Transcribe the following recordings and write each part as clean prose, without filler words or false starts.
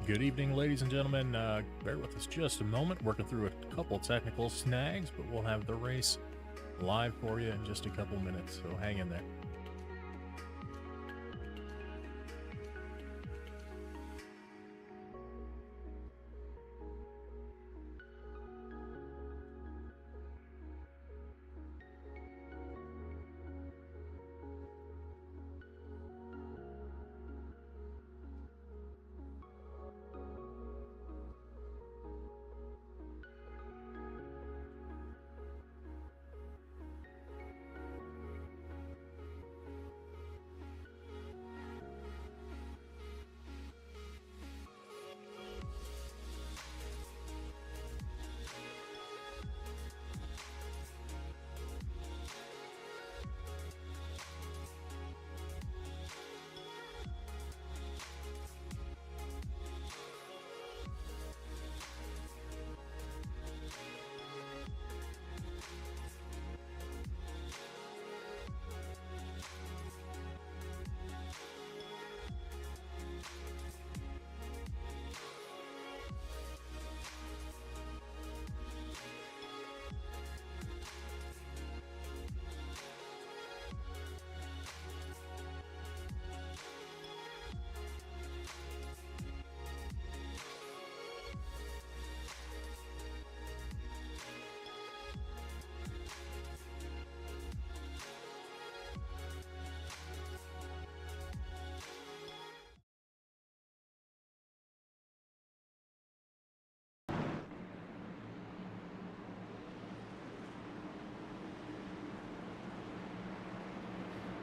Good evening, ladies and gentlemen. Bear with us just a moment. Working through a couple technical snags, but we'll have the race live for you in just a couple minutes, so hang in there.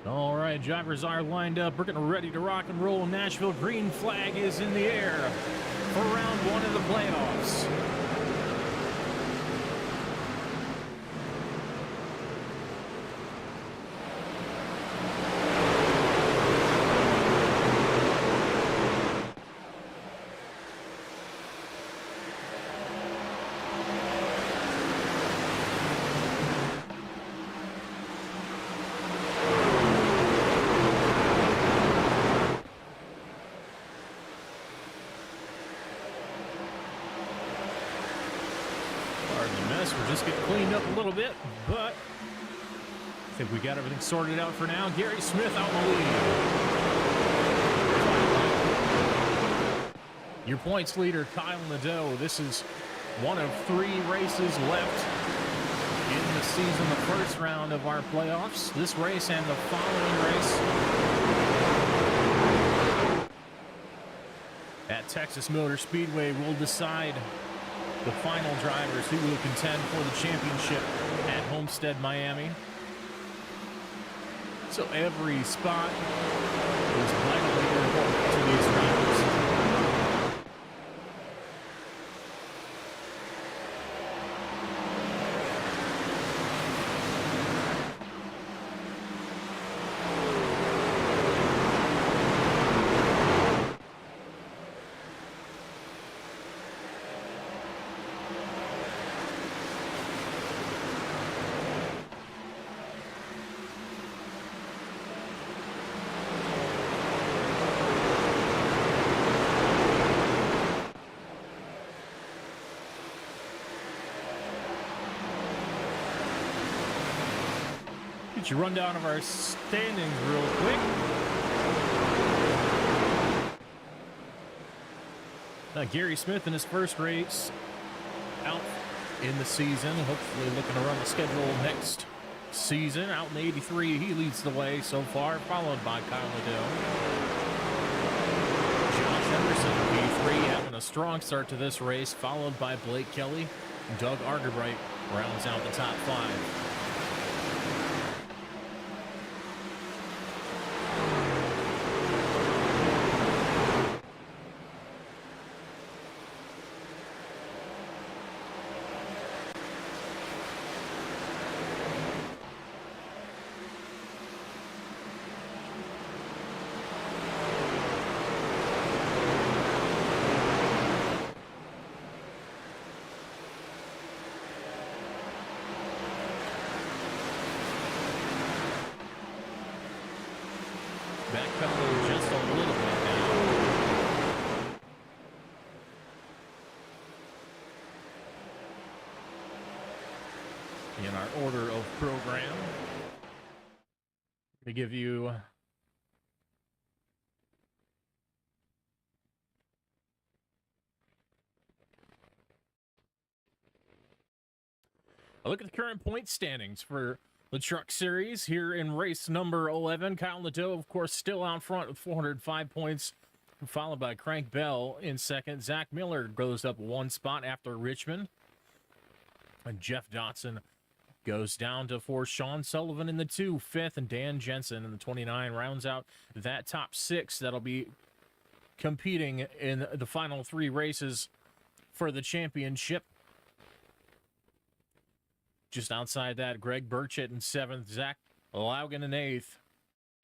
All right, drivers are lined up. We're getting ready to rock and roll. Nashville green flag is in the air for round one of the playoffs. We're just getting cleaned up a little bit, but I think we got everything sorted out for now. Gary Smith out in the lead. Your points leader, Kyle Nadeau. This is one of 3 races left in the season, the first round of our playoffs. This race and the following race at Texas Motor Speedway will decide the final drivers who will contend for the championship at Homestead, Miami. So every spot is vitally important to these drivers. Get your rundown of our standings real quick. Gary Smith in his first race out in the season, hopefully looking to run the schedule next season. Out in 83, he leads the way so far, followed by Kyle Nadeau. Josh Henderson, P3, having a strong start to this race, followed by Blake Kelly. Doug Argerbright rounds out the top 5. in our order of program. To give you a look at the current point standings for the Truck Series here in race number 11. Kyle Nadeau, of course, still out front with 405 points, followed by Crank Bell in second. Zach Miller goes up one spot after Richmond. And Jeff Dotson goes down to 4. Sean Sullivan in the 2, 5th, and Dan Jensen in the 29 rounds out that top 6 that'll be competing in the final 3 races for the championship. Just outside that, Greg Burchett in 7th, Zach Laugan in 8th,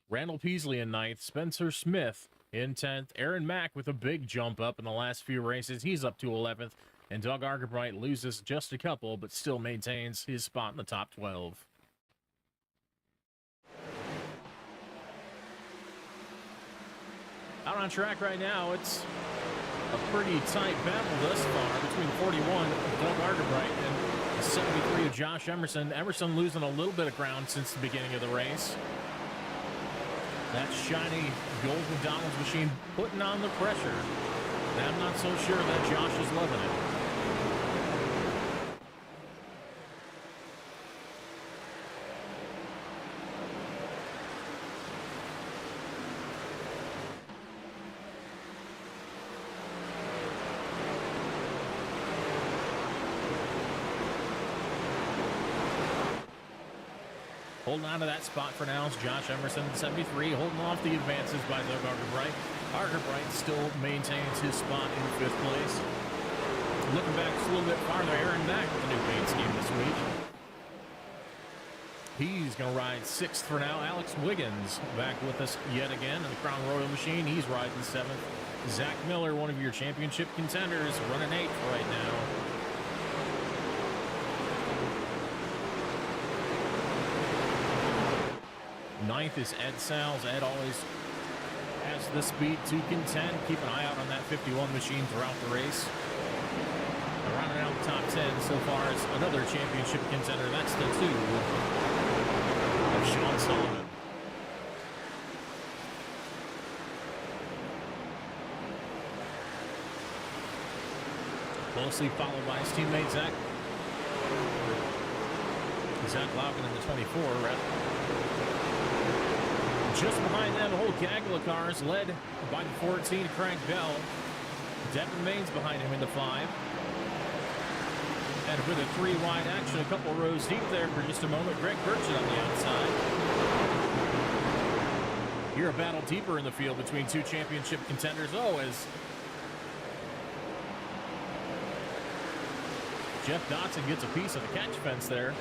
Randall Peasley in 9th, Spencer Smith in 10th, Aaron Mack with a big jump up in the last few races. He's up to 11th, and Doug Argerbright loses just a couple, but still maintains his spot in the top 12. Out on track right now, it's a pretty tight battle thus far between 41 of Doug Argerbright and 73 of Josh Emerson. Emerson losing a little bit of ground since the beginning of the race. That shiny gold McDonald's machine putting on the pressure. And I'm not so sure that Josh is loving it. Holding on to that spot for now is Josh Emerson at 73, holding off the advances by Doug Argerbright. Argerbright still maintains his spot in 5th place. Looking back just a little bit farther, Aaron Mack with the new paint scheme this week. He's going to ride 6th for now. Alex Wiggins back with us yet again in the Crown Royal machine. He's riding 7th. Zach Miller, one of your championship contenders, running 8th right now. 9th is Ed Salz. Ed always has the speed to contend. Keep an eye out on that 51 machine throughout the race. Rounding out the top 10 so far is another championship contender. That's the 2 of Sean Sullivan. Closely followed by his teammate Zach Laugan in the 24, rather. Just behind them, a whole gaggle of cars led by the 14, Crank Bell. Devin Maines behind him in the 5. And with a 3 wide action, a couple rows deep there for just a moment, Greg Burchett on the outside. Here a battle deeper in the field between 2 championship contenders. Oh, as Jeff Dotson gets a piece of the catch fence there.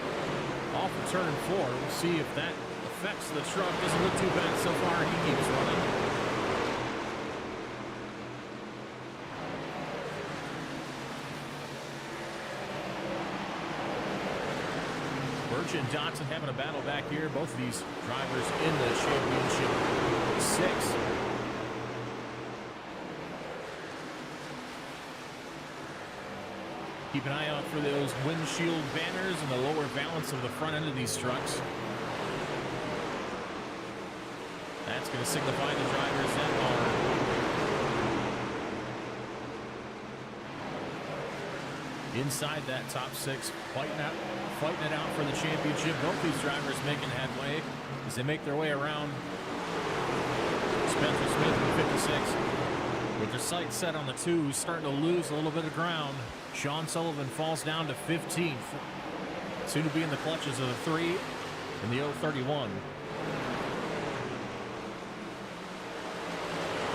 Off of turn 4. We'll see if that affects the truck. Doesn't look too bad so far. He keeps running. Burchett and Dotson having a battle back here. Both of these drivers in the championship 6. Keep an eye out for those windshield banners and the lower valance of the front end of these trucks. That's going to signify the drivers that are inside that top 6, fighting it out for the championship. Both these drivers making headway as they make their way around. Spencer Smith in 56. With their sights set on the 2, starting to lose a little bit of ground. Sean Sullivan falls down to 15th. Soon to be in the clutches of the 3 and the 031.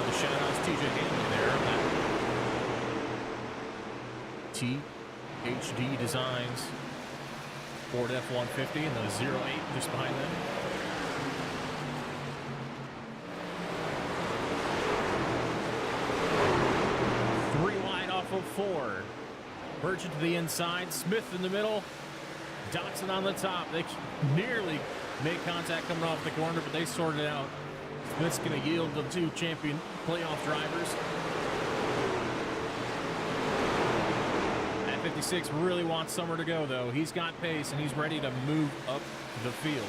The shout-outs TJ Hanley there on that THD Designs Ford F-150 and the 08 just behind them. Of 4. Burchett to the inside, Smith in the middle, Dotson on the top. They nearly made contact coming off the corner, but they sorted it out. Smith's going to yield to 2 champion playoff drivers. At 56 really wants somewhere to go, though. He's got pace, and he's ready to move up the field.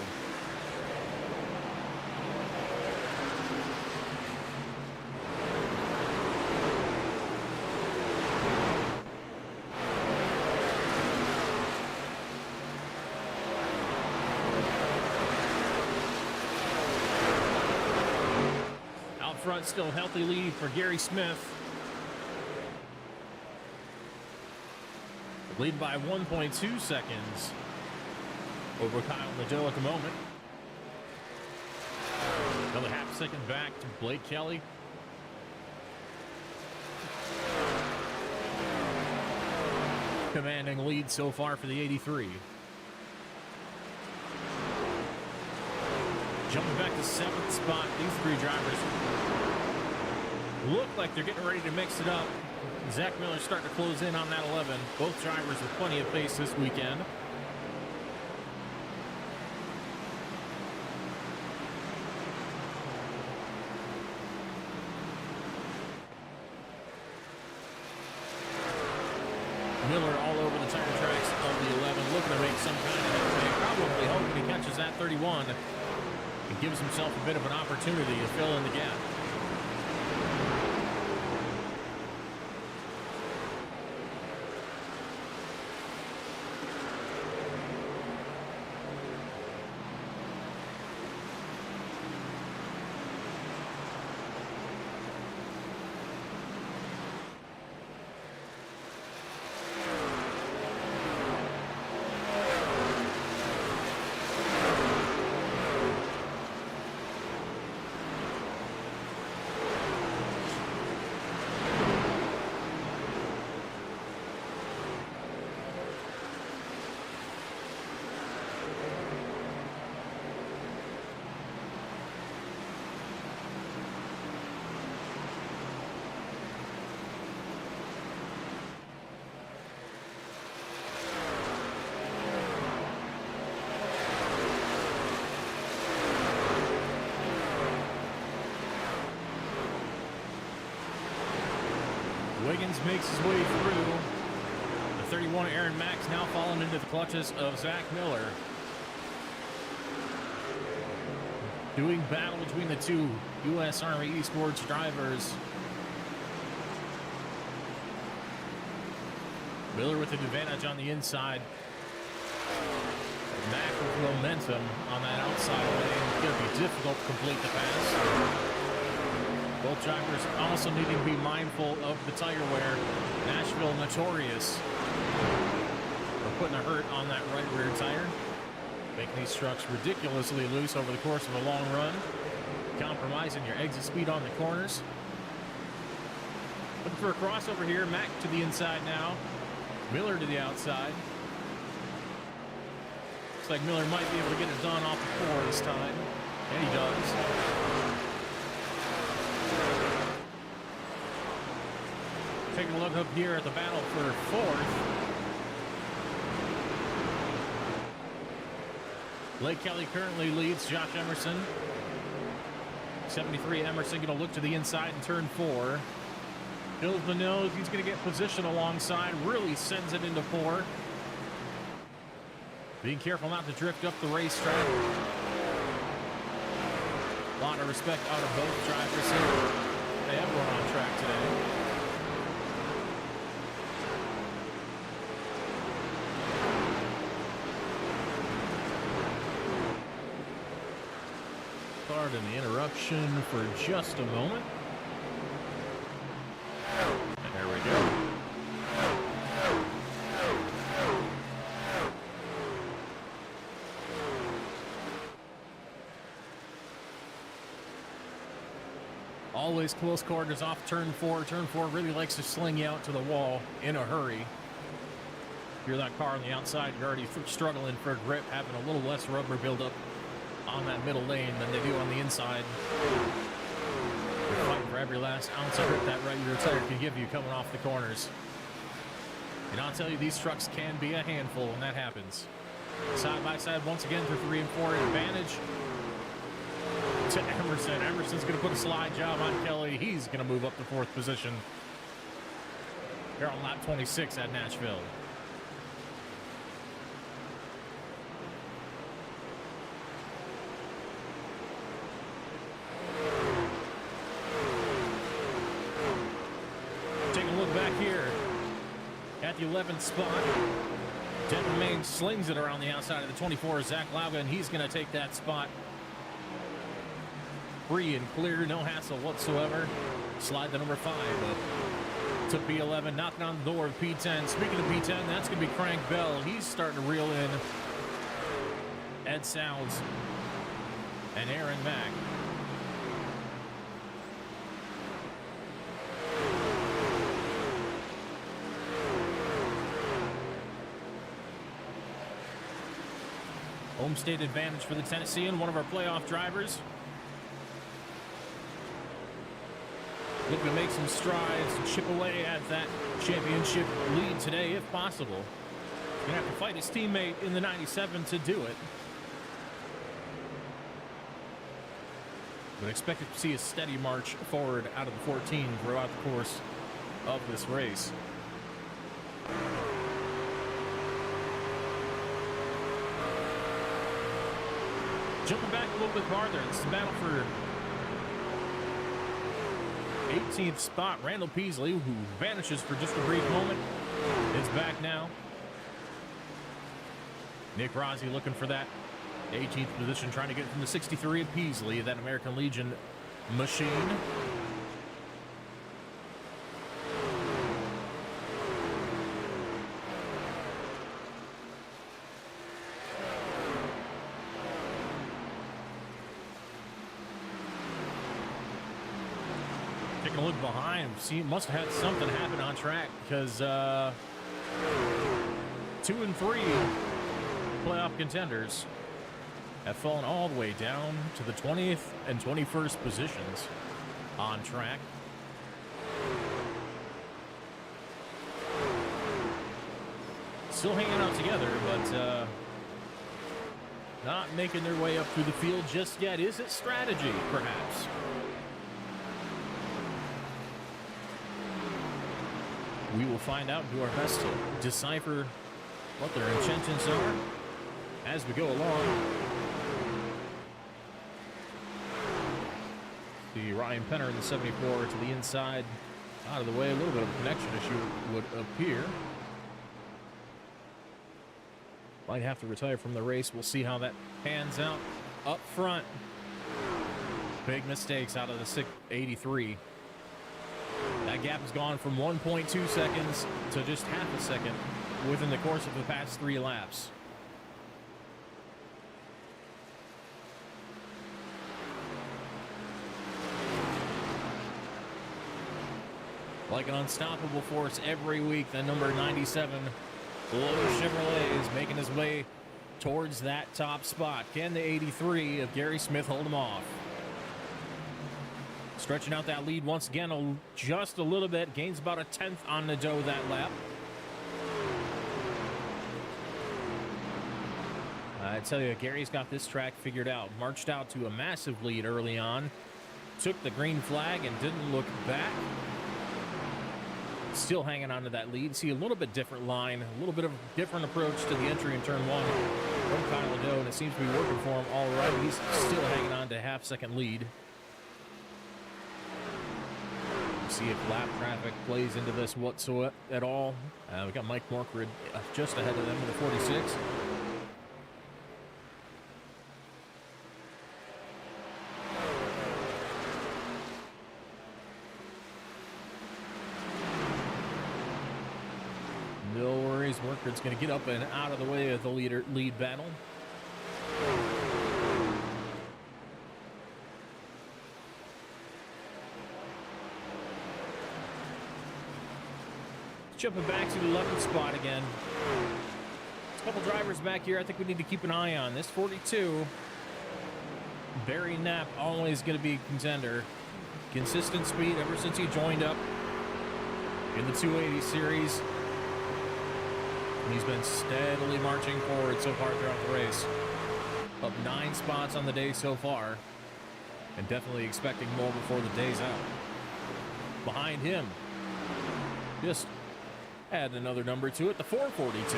Out front, still healthy lead for Gary Smith. Lead by 1.2 seconds over Kyle Nadeau at the moment. Another half second back to Blake Kelly. Commanding lead so far for the 83. Jumping back to 7th spot, these three drivers look like they're getting ready to mix it up. Zach Miller starting to close in on that 11. Both drivers with plenty of pace this weekend. Miller all over the tire tracks of the 11, looking to make some kind of headway. Probably hoping he catches that 31 and gives himself a bit of an opportunity to fill in the gap. Wiggins makes his way through. The 31 Aaron Max now falling into the clutches of Zach Miller. Doing battle between the two U.S. Army Esports drivers. Miller with an advantage on the inside. Mack with momentum on that outside lane. It's going to be difficult to complete the pass. Both drivers also needing to be mindful of the tire wear. Nashville notorious for putting a hurt on that right rear tire. Making these trucks ridiculously loose over the course of a long run. Compromising your exit speed on the corners. Looking for a crossover here. Mack to the inside now. Miller to the outside. Looks like Miller might be able to get it done off the 4 this time. And he does. Taking a look up here at the battle for 4th. Blake Kelly currently leads Josh Emerson. 73 Emerson going to look to the inside in turn 4. Builds the nose. He's going to get position alongside. Really sends it into 4. Being careful not to drift up the racetrack. A lot of respect out of both drivers here. They have one on track today. Pardon the interruption for just a moment. And there we go. Always close quarters off turn 4. Turn 4 really likes to sling you out to the wall in a hurry. If you're that car on the outside, you're already struggling for grip, having a little less rubber buildup on that middle lane than they do on the inside. You're fighting for every last ounce of grip that right rear tire can give you coming off the corners. And I'll tell you, these trucks can be a handful when that happens. Side by side once again for 3 and 4. Advantage to Emerson. Emerson's going to put a slide job on Kelly. He's going to move up to 4th position here on lap 26 at Nashville. at the 11th spot. Denton Main slings it around the outside of the 24. Zach Lauga, and he's going to take that spot free and clear, no hassle whatsoever. Slide the number 5 to P11, knocking on the door of P10. Speaking of P10, that's going to be Crank Bell. He's starting to reel in Ed Sounds and Aaron Mack. Home state advantage for the Tennessean, one of our playoff drivers. Looking to make some strides and chip away at that championship lead today, if possible. He's going to have to fight his teammate in the 97 to do it. But expect to see a steady march forward out of the 14 throughout the course of this race. Jumping back a little bit farther, it's the battle for 18th spot. Randall Peasley, who vanishes for just a brief moment, is back now. Nick Rossi looking for that 18th position, trying to get from the 63 of Peasley, that American Legion machine. Taking a look behind, see, must have had something happen on track, because 2 and 3 playoff contenders have fallen all the way down to the 20th and 21st positions on track. Still hanging out together, but not making their way up through the field just yet. Is it strategy, perhaps? We will find out and do our best to decipher what their intentions are as we go along. The Ryan Penner in the 74 to the inside, out of the way. A little bit of a connection issue would appear. Might have to retire from the race. We'll see how that pans out. Up front, big mistakes out of the 83. That gap has gone from 1.2 seconds to just half a second within the course of the past 3 laps. Like an unstoppable force every week, the number 97 Lotus Chevrolet is making his way towards that top spot. Can the 83 of Gary Smith hold him off? Stretching out that lead once again, just a little bit. Gains about a 10th on Nadeau that lap. I tell you, Gary's got this track figured out. Marched out to a massive lead early on. Took the green flag and didn't look back. Still hanging on to that lead. See a little bit different line, a little bit of a different approach to the entry in turn 1 from Kyle Nadeau, and it seems to be working for him all right. He's still hanging on to a half-second lead. See if lap traffic plays into this whatsoever at all. We got Mike Morkrid just ahead of them with a 46. No worries, Morkrid's going to get up and out of the way of the lead battle. Jumping back to the 11th spot again. There's a couple drivers back here I think we need to keep an eye on. This 42, Barry Knapp, always going to be a contender. Consistent speed ever since he joined up in the 280 series. And he's been steadily marching forward so far throughout the race. Up 9 spots on the day so far. And definitely expecting more before the day's out. Behind him, just add another number to it, the 442.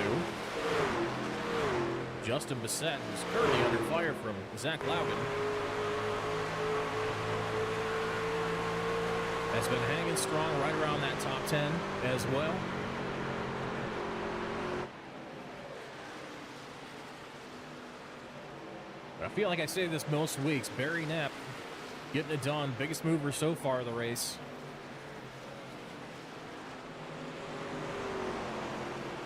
Justin Bissett, who's currently under fire from Zach Laugen, has been hanging strong right around that top 10 as well. feel like I say this most weeks. Barry Knapp getting it done. Biggest mover so far of the race.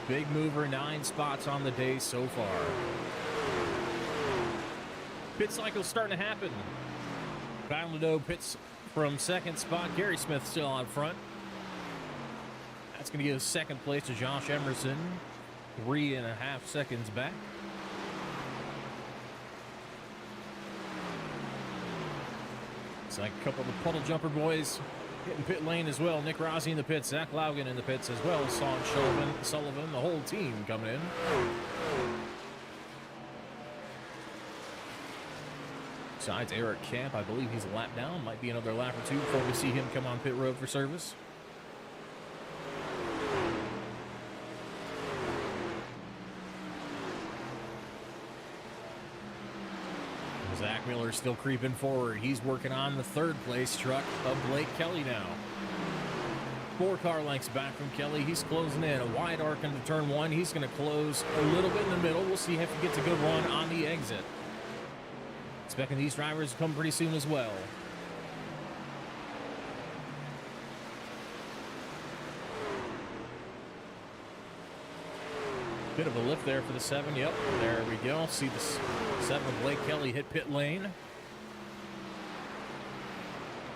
Big mover, 9 spots on the day so far. Pit cycle's starting to happen. Kyle Nadeau pits from second spot. Gary Smith still on front. That's going to give second place to Josh Emerson. 3.5 seconds back. It's like a couple of the puddle jumper boys hitting pit lane as well. Nick Rossi in the pits, Zach Laugen in the pits as well. Sean Sullivan, the whole team coming in. Besides Eric Camp, I believe he's a lap down. Might be another lap or two before we see him come on pit road for service. Zach Miller still creeping forward. He's working on the third place truck of Blake Kelly now. 4 car lengths back from Kelly. He's closing in. A wide arc into turn 1. He's going to close a little bit in the middle. We'll see if he gets a good run on the exit. Expecting these drivers to come pretty soon as well. Bit of a lift there for the 7. Yep, there we go. See the 7 Blake Kelly hit pit lane.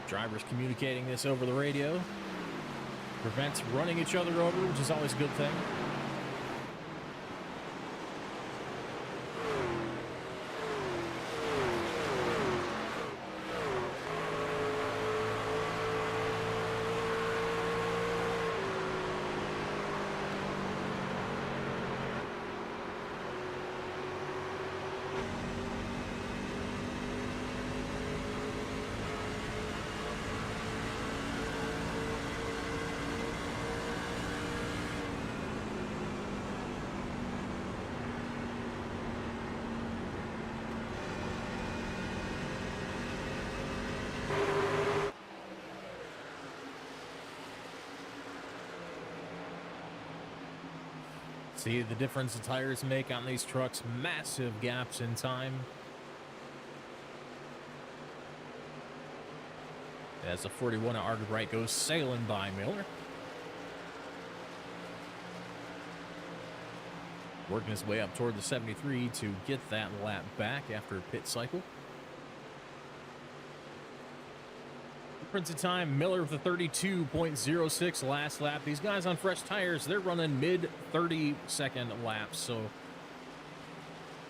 Drivers communicating this over the radio. Prevents running each other over, which is always a good thing. See the difference the tires make on these trucks. Massive gaps in time. As the 41 at Argus Bright goes sailing by Miller. Working his way up toward the 73 to get that lap back after a pit cycle. Difference in time, Miller with a 32.06 last lap. These guys on fresh tires, they're running mid 30-second laps, so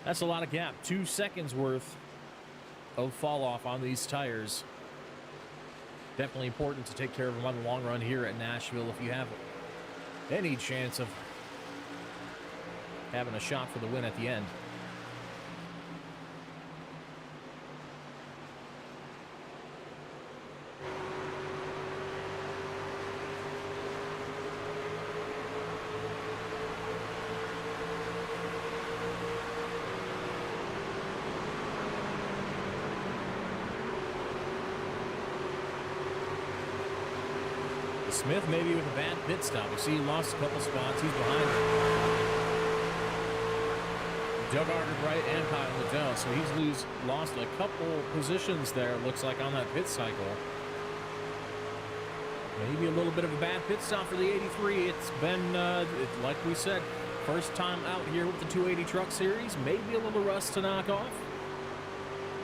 that's a lot of gap. 2 seconds worth of fall off on these tires. Definitely important to take care of them on the long run here at Nashville if you have any chance of having a shot for the win at the end. Smith maybe with a bad pit stop. You see he lost a couple spots. He's behind Doug Arterbright and Kyle Liddell. So he's lost a couple positions there, it looks like, on that pit cycle. Maybe a little bit of a bad pit stop for the 83. It's been, like we said, first time out here with the 280 Truck Series. Maybe a little rust to knock off.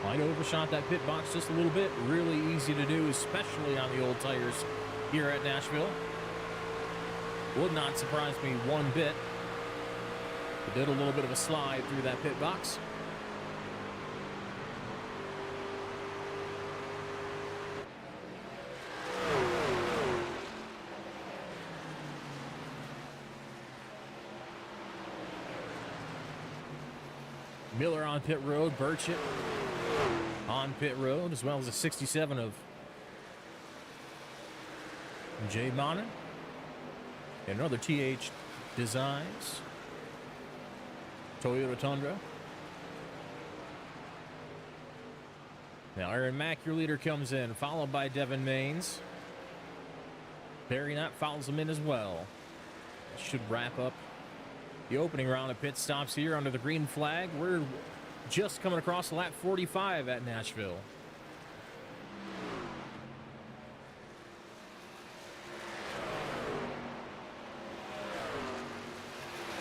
Might overshot that pit box just a little bit. Really easy to do, especially on the old tires here at Nashville. Would not surprise me one bit. He did a little bit of a slide through that pit box. Miller on pit road, Burchett on pit road, as well as a 67 of Jay Monin. And another TH Designs Toyota Tundra. Now Aaron Mack, your leader, comes in, followed by Devin Maines. Barry Knapp follows him in as well. That should wrap up the opening round of pit stops here under the green flag. We're just coming across lap 45 at Nashville.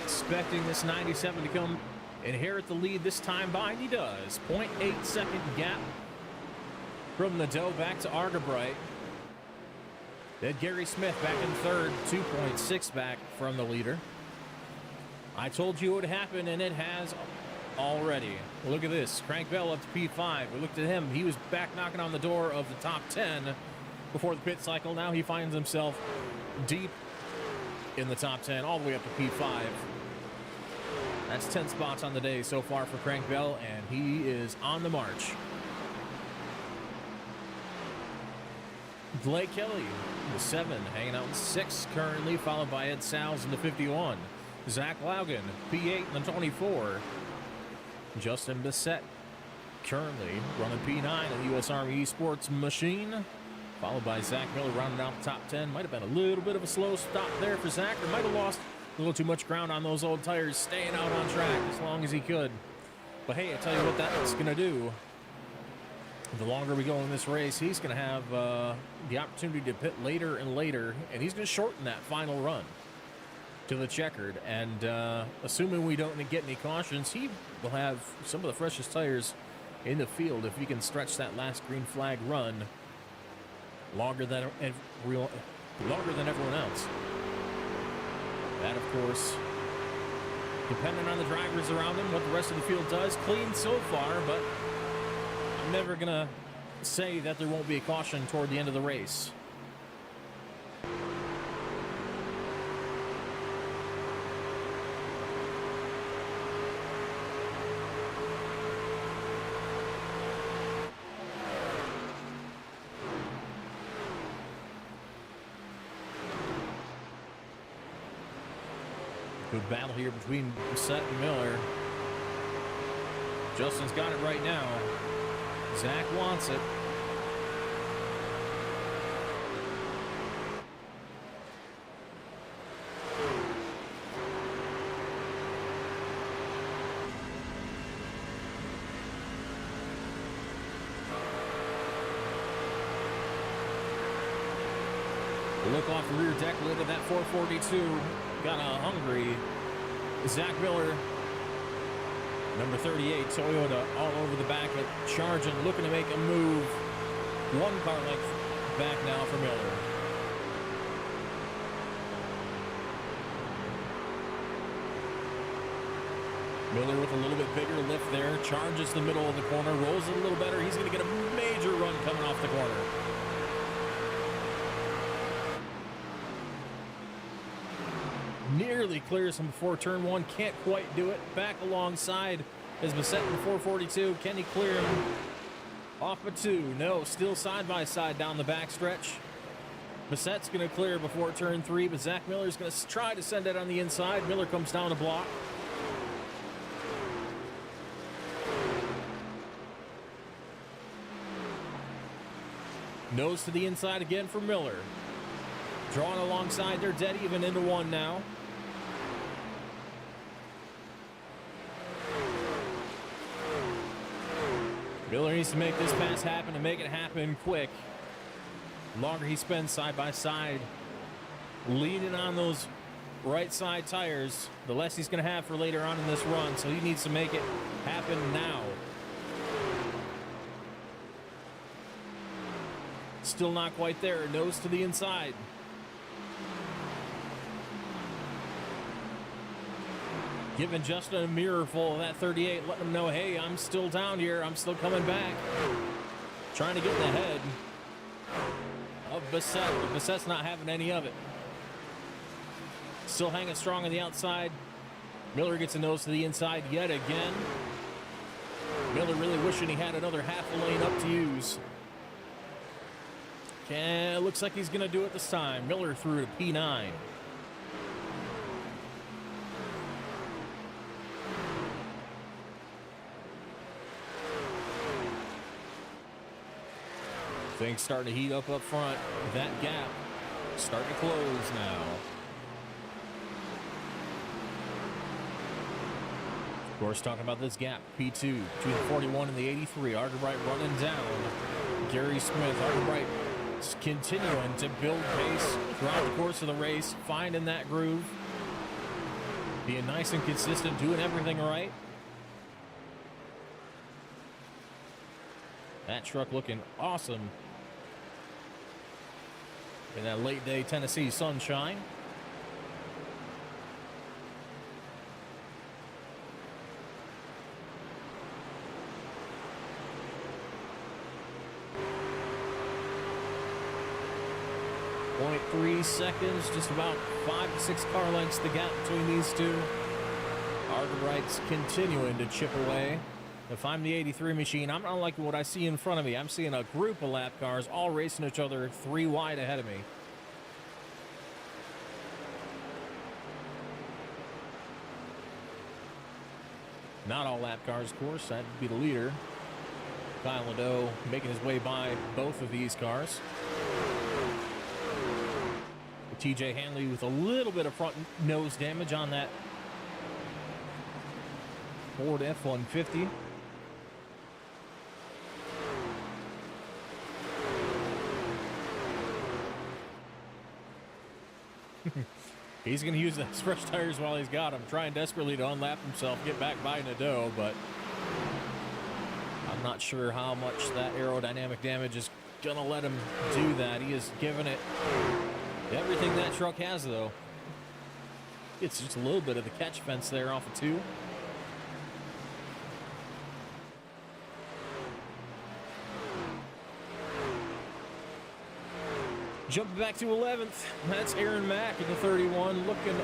Expecting this 97 to come inherit the lead this time by, and he does. 0.8 second gap from Nadeau back to Argabright. Then Gary Smith back in third, 2.6 back from the leader. I told you it would happen, and it has already. Look at this. Crank Bell up to P5. We looked at him. He was back knocking on the door of the top 10 before the pit cycle. Now he finds himself deep in the top 10, all the way up to P5. That's 10 spots on the day so far for Crank Bell, and he is on the march. Blake Kelly, the 7, hanging out in 6 currently, followed by Ed Sals in the 51. Zach Laugen, P8 in the 24. Justin Bissett, currently running P9 in the U.S. Army Esports machine, followed by Zach Miller rounding out the top 10. Might have been a little bit of a slow stop there for Zach, or might have lost a little too much ground on those old tires, staying out on track as long as he could. But hey, I tell you what that's going to do. The longer we go in this race, he's going to have the opportunity to pit later and later, and he's going to shorten that final run to the checkered. And assuming we don't get any cautions, he will have some of the freshest tires in the field if he can stretch that last green flag run longer than everyone else. That, of course, depending on the drivers around him, what the rest of the field does. Clean so far, but I'm never going to say that there won't be a caution toward the end of the race. Good battle here between Bissett and Miller. Justin's got it right now. Zach wants it. Look off the rear deck lid of that 442. Got a hungry Zach Miller, number 38, Toyota, all over the back, but charging, looking to make a move. 1 car length back now for Miller. Miller with a little bit bigger lift there, charges the middle of the corner, rolls it a little better. He's going to get a major run coming off the corner. Nearly clears him before turn 1, can't quite do it. Back alongside is Bissett in the 442. Can he clear him off of 2? No, still side by side down the backstretch. Bissett's going to clear before turn 3, but Zach Miller's going to try to send it on the inside. Miller comes down a block. Nose to the inside again for Miller. Drawing alongside, they're dead even into 1 now. Miller needs to make this pass happen and make it happen quick. The longer he spends side by side, leaning on those right side tires, the less he's going to have for later on in this run. So he needs to make it happen now. Still not quite there. Nose to the inside. Giving Justin a mirror full of that 38, letting him know, hey, I'm still down here. I'm still coming back. Trying to get in the head of Bissett, but Bissett's not having any of it. Still hanging strong on the outside. Miller gets a nose to the inside yet again. Miller really wishing he had another half a lane up to use. Okay, looks like he's going to do it this time. Miller through to P9. Things starting to heat up front. That gap starting to close now. Of course, talking about this gap, P2 between the 41 and the 83. Arterbright running down. Gary Smith, Arterbright continuing to build pace throughout the course of the race, finding that groove, being nice and consistent, doing everything right. That truck looking awesome in that late day Tennessee sunshine. .3 seconds, just about 5 to 6 car lengths the gap between these two. Arterbright's continuing to chip away. If I'm the 83 machine, I'm not liking what I see in front of me. I'm seeing a group of lap cars all racing each other 3 wide ahead of me. Not all lap cars, of course. That'd be the leader. Kyle Nadeau making his way by both of these cars. TJ Hanley with a little bit of front nose damage on that Ford F-150. He's going to use those fresh tires while he's got them, trying desperately to unlap himself, get back by Nadeau, but I'm not sure how much that aerodynamic damage is going to let him do that. He is giving it everything that truck has, though. It's just a little bit of the catch fence there off of 2. Jumping back to 11th. That's Aaron Mack in the 31, looking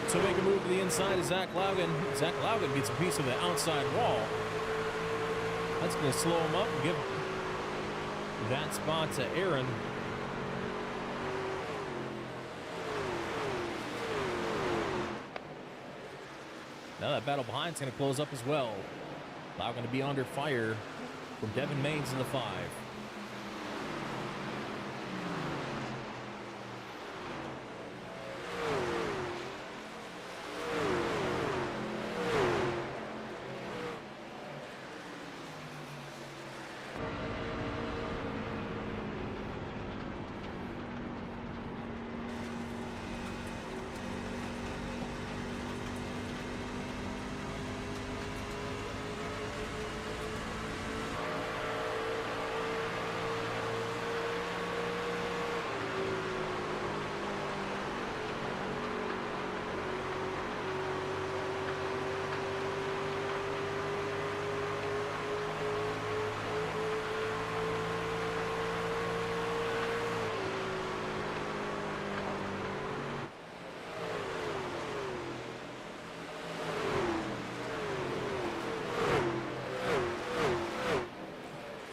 to make a move to the inside of Zach Laugen. Zach Laugen gets a piece of the outside wall. That's going to slow him up and give that spot to Aaron. Now that battle behind is going to close up as well. Now going to be under fire from Devin Maines in the 5.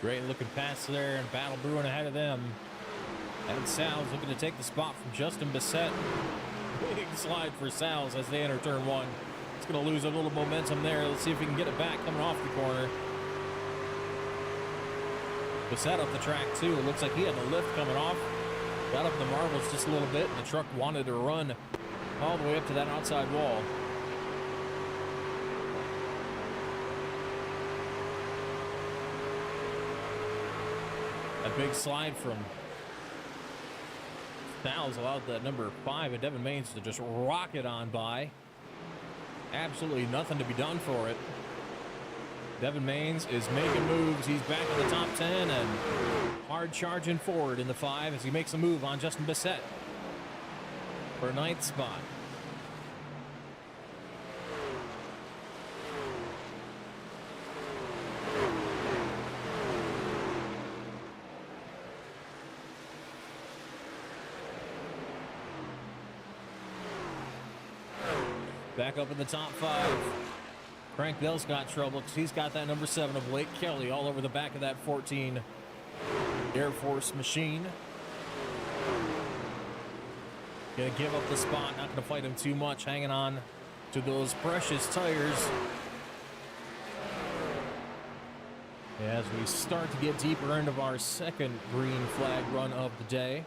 Great looking pass there, and battle brewing ahead of them. And Sal's looking to take the spot from Justin Bissett. Big slide for Sal's as they enter turn 1. It's going to lose a little momentum there. Let's see if he can get it back coming off the corner. Bissett up the track too. It looks like he had the lift coming off. Got up in the marbles just a little bit, and the truck wanted to run all the way up to that outside wall. A big slide from Sal's allowed that number 5 and Devin Maines to just rocket on by. Absolutely nothing to be done for it. Devin Maines is making moves. He's back in the top 10 and hard charging forward in the 5 as he makes a move on Justin Bissett for 9th spot. Back up in the top 5. Frank Bell's got trouble because he's got that number 7 of Blake Kelly all over the back of that 14 Air Force machine. Gonna give up the spot, not gonna fight him too much, hanging on to those precious tires. As we start to get deeper into our second green flag run of the day.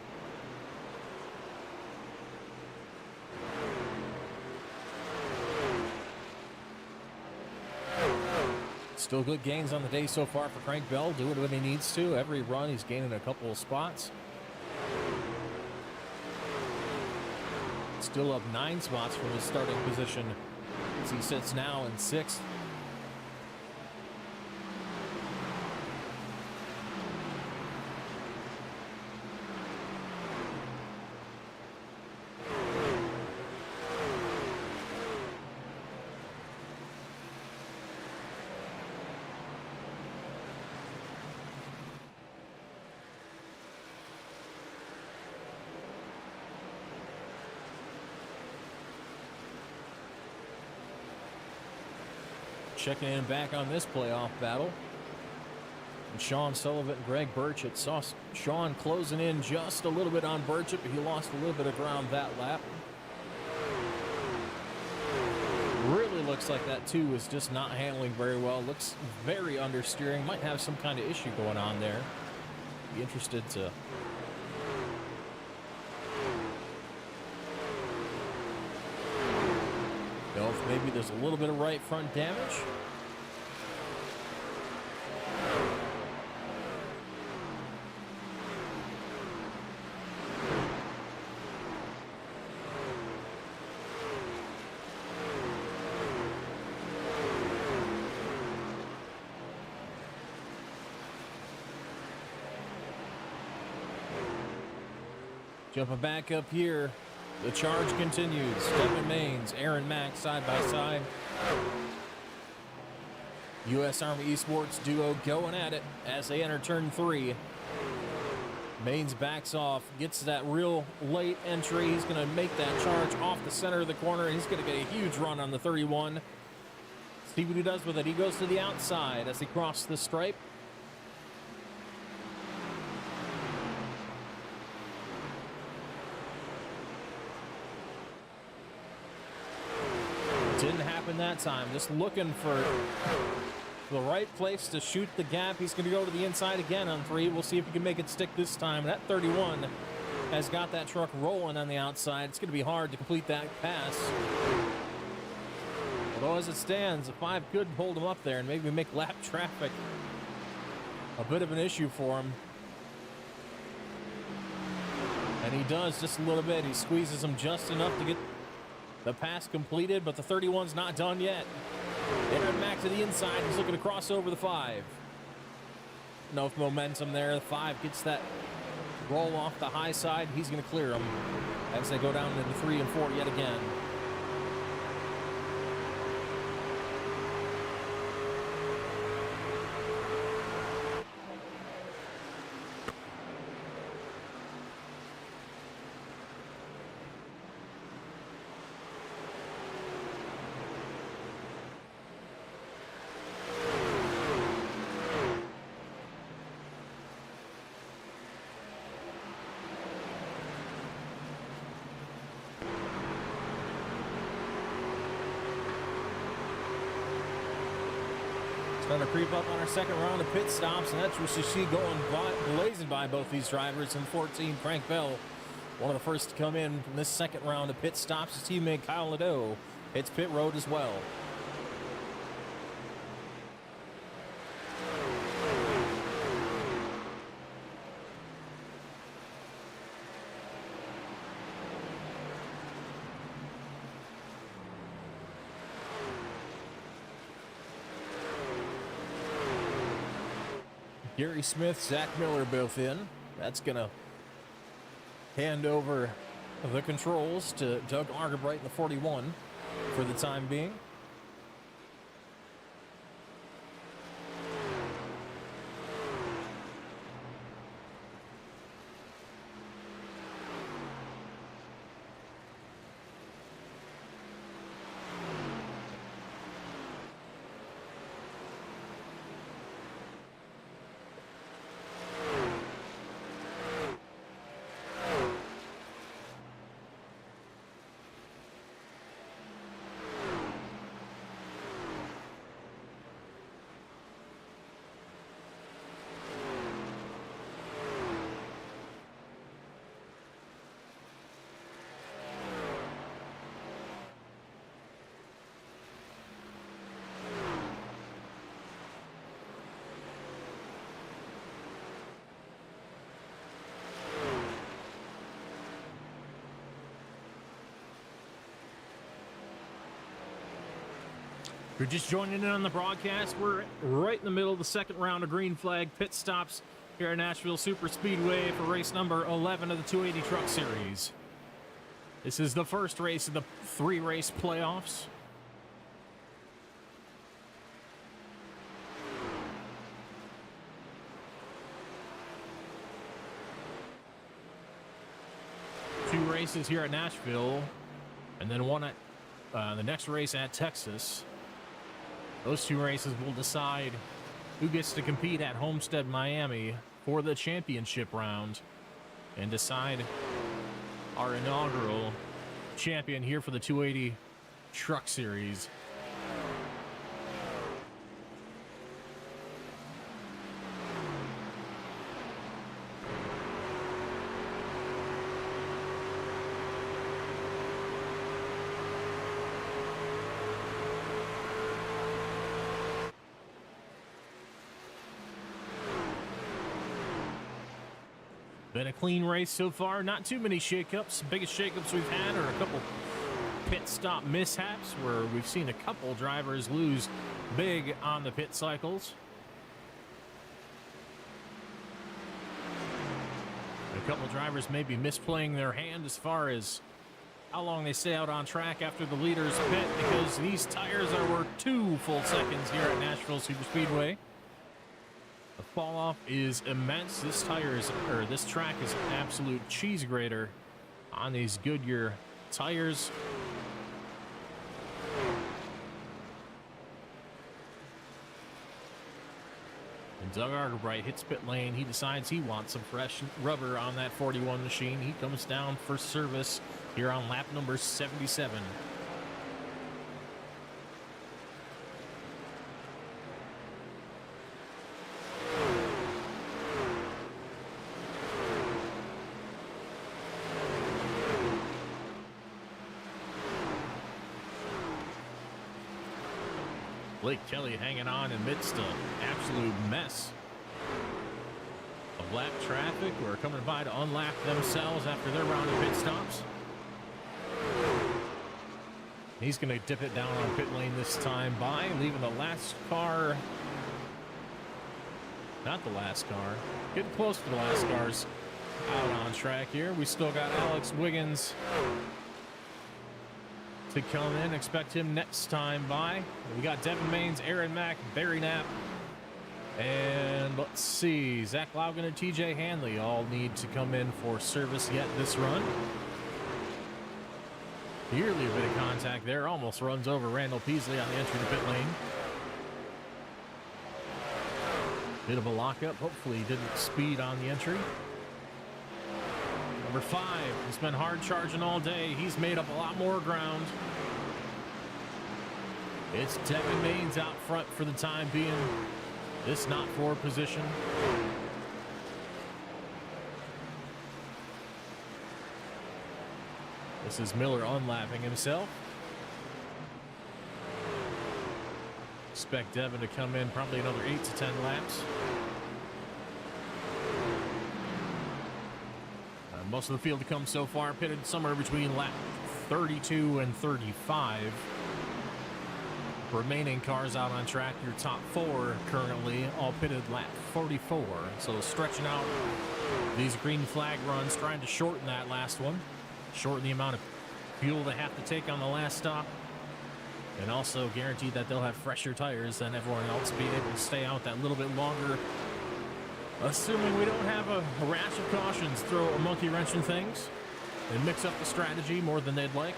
Still good gains on the day so far for Frank Bell, doing what he needs to. Every run, he's gaining a couple of spots. Still up 9 spots from his starting position as he sits now in 6th. Checking in back on this playoff battle. And Sean Sullivan and Greg Burchett. Saw Sean closing in just a little bit on Burchett, but he lost a little bit of ground that lap. Really looks like that 2 is just not handling very well. Looks very understeering. Might have some kind of issue going on there. Be interested to know if maybe there's a little bit of right front damage. Jumping back up here, the charge continues. Devin Maines, Aaron Mack side by side. U.S. Army Esports duo going at it as they enter turn 3. Maines backs off, gets that real late entry. He's going to make that charge off the center of the corner, and he's going to get a huge run on the 31. See what he does with it. He goes to the outside as he crosses the stripe. Didn't happen that time. Just looking for the right place to shoot the gap. He's going to go to the inside again on 3. We'll see if he can make it stick this time. That 31 has got that truck rolling on the outside. It's going to be hard to complete that pass. Although as it stands, a 5 could hold him up there and maybe make lap traffic a bit of an issue for him. And he does just a little bit. He squeezes him just enough to get the pass completed, but the 31's not done yet. Aaron Mack to the inside. He's looking to cross over the 5. Enough momentum there. The 5 gets that roll off the high side. He's going to clear him as they go down into 3 and 4 yet again. Trying to creep up on our second round of pit stops, and that's what you see going blazing by both these drivers. In 14, Frank Bell, one of the first to come in from this second round of pit stops. His teammate Kyle Nadeau hits pit road as well. Gary Smith, Zach Miller both in. That's going to hand over the controls to Doug Argabright in the 41 for the time being. If you're just joining in on the broadcast, we're right in the middle of the second round of green flag pit stops here at Nashville Super Speedway for race number 11 of the 280 Truck Series. This is the first race of the 3-race playoffs. Two races here at Nashville, and then one at the next race at Texas. Those two races will decide who gets to compete at Homestead, Miami for the championship round and decide our inaugural champion here for the 280 Truck Series. Been a clean race so far, not too many shakeups. Biggest shakeups we've had are a couple pit stop mishaps where we've seen a couple drivers lose big on the pit cycles. A couple drivers may be misplaying their hand as far as how long they stay out on track after the leaders pit, because these tires are worth 2 full seconds here at Nashville Super Speedway. The fall off is immense. This track is an absolute cheese grater on these Goodyear tires. And Doug Argerbright hits pit lane. He decides he wants some fresh rubber on that 41 machine. He comes down for service here on lap number 77. Blake Kelly hanging on amidst an absolute mess of lap traffic. We're coming by to unlap themselves after their round of pit stops. He's going to dip it down on pit lane this time by, leaving the last car, not the last car, getting close to the last cars out on track here. We still got Alex Wiggins to come in. Expect him next time by. We got Devin Maines, Aaron Mack, Barry Knapp, and let's see, Zach Laugen and TJ Hanley all need to come in for service yet this run. Nearly a bit of contact there, almost runs over Randall Peasley on the entry to pit lane. Bit of a lockup, hopefully he didn't speed on the entry. Number 5, he's been hard charging all day. He's made up a lot more ground. It's Devin Maines out front for the time being. This not for position. This is Miller unlapping himself. Expect Devin to come in probably another 8 to 10 laps. Most of the field to come so far pitted somewhere between lap 32 and 35. Remaining cars out on track, your top 4 currently all pitted lap 44. So stretching out these green flag runs, trying to shorten that last one, shorten the amount of fuel they have to take on the last stop, and also guarantee that they'll have fresher tires than everyone else, being able to stay out that little bit longer. Assuming we don't have a rash of cautions, throw a monkey wrench in things and mix up the strategy more than they'd like.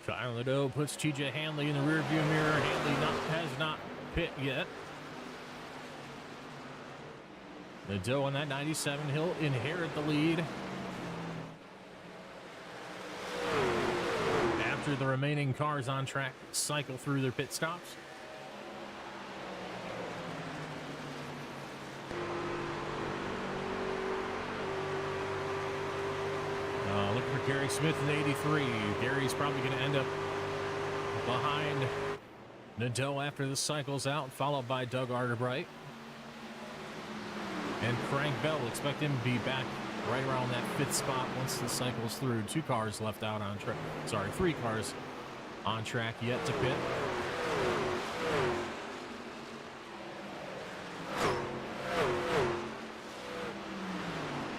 Kyle Nadeau puts TJ Hanley in the rearview mirror. Hanley has not pit yet. Nadeau on that 97, he'll inherit the lead. After the remaining cars on track cycle through their pit stops. Looking for Gary Smith in 83. Gary's probably going to end up behind Nadeau after the cycle's out, followed by Doug Arterbright. And Frank Bell, expect him to be back right around that 5th spot once the cycle's through. 2 cars left out on track. Sorry, 3 cars on track yet to pit.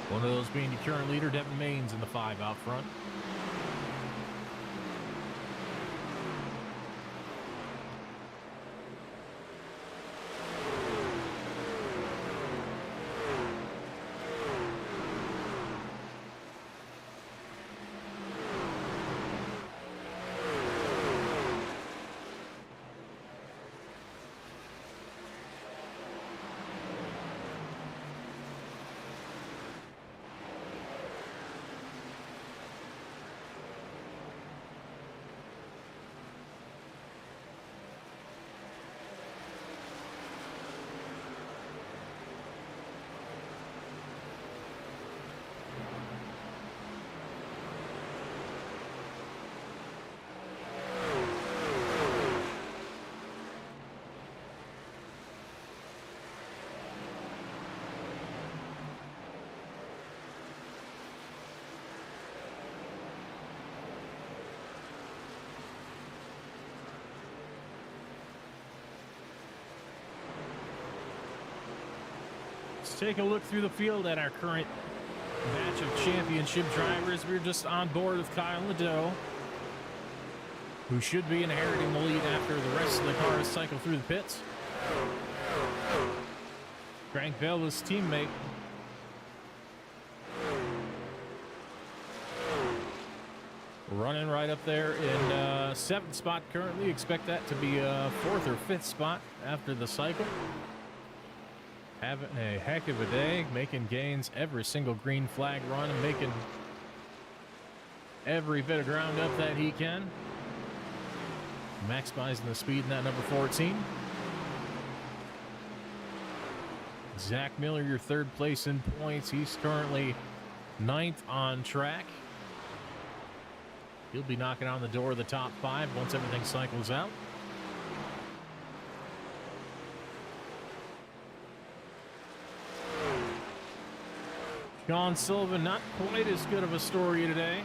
One of those being the current leader, Devin Maines, in the 5 out front. Let's take a look through the field at our current batch of championship drivers. We're just on board with Kyle Nadeau, who should be inheriting the lead after the rest of the cars cycle through the pits. Frank Bell, his teammate, running right up there in 7th spot currently. Expect that to be a 4th or 5th spot after the cycle. Having a heck of a day, making gains every single green flag run and making every bit of ground up that he can. Maximizing the speed in that number 14. Zach Miller, your 3rd place in points. He's currently 9th on track. He'll be knocking on the door of the top 5 once everything cycles out. Sean Sullivan, not quite as good of a story today.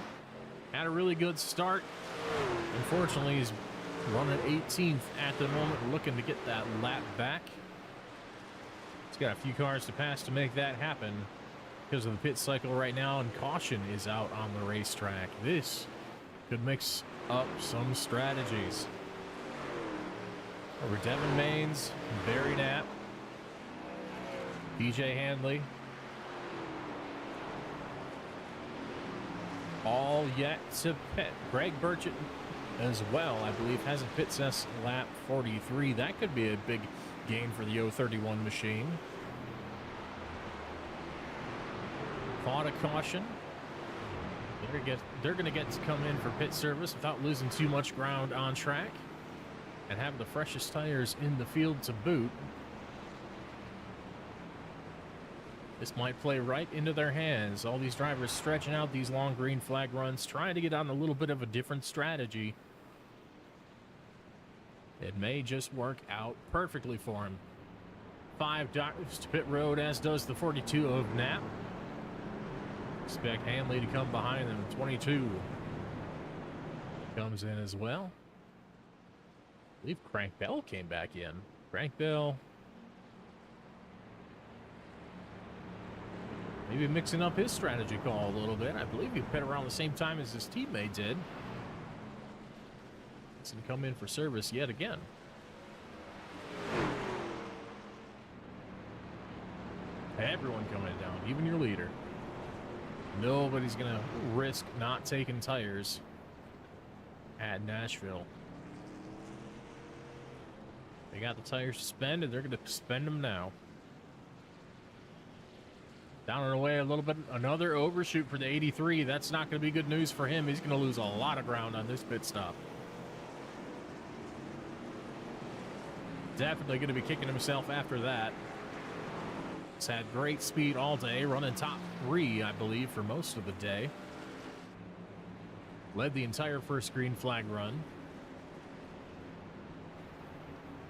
Had a really good start. Unfortunately, he's running 18th at the moment, looking to get that lap back. He's got a few cars to pass to make that happen because of the pit cycle right now, and caution is out on the racetrack. This could mix up some strategies. Over Devin Maines, Barry Knapp, DJ Handley. All yet to pit. Greg Burchett as well, I believe, has a pit since lap 43. That could be a big gain for the 031 machine. Caught a caution. They're going to get to come in for pit service without losing too much ground on track and have the freshest tires in the field to boot. This might play right into their hands. All these drivers stretching out these long green flag runs, trying to get on a little bit of a different strategy. It may just work out perfectly for them. 5 dives to pit road, as does the 42 of Knapp. Expect Hanley to come behind them. 22 comes in as well. I believe Crank Bell came back in. Crank Bell maybe mixing up his strategy call a little bit. I believe he pit around the same time as his teammate did. He's going to come in for service yet again. Everyone coming down, even your leader. Nobody's going to risk not taking tires at Nashville. They got the tires to spend, and they're going to spend them now. Down and away a little bit. Another overshoot for the 83. That's not going to be good news for him. He's going to lose a lot of ground on this pit stop. Definitely going to be kicking himself after that. He's had great speed all day, running top 3, I believe, for most of the day. Led the entire first green flag run.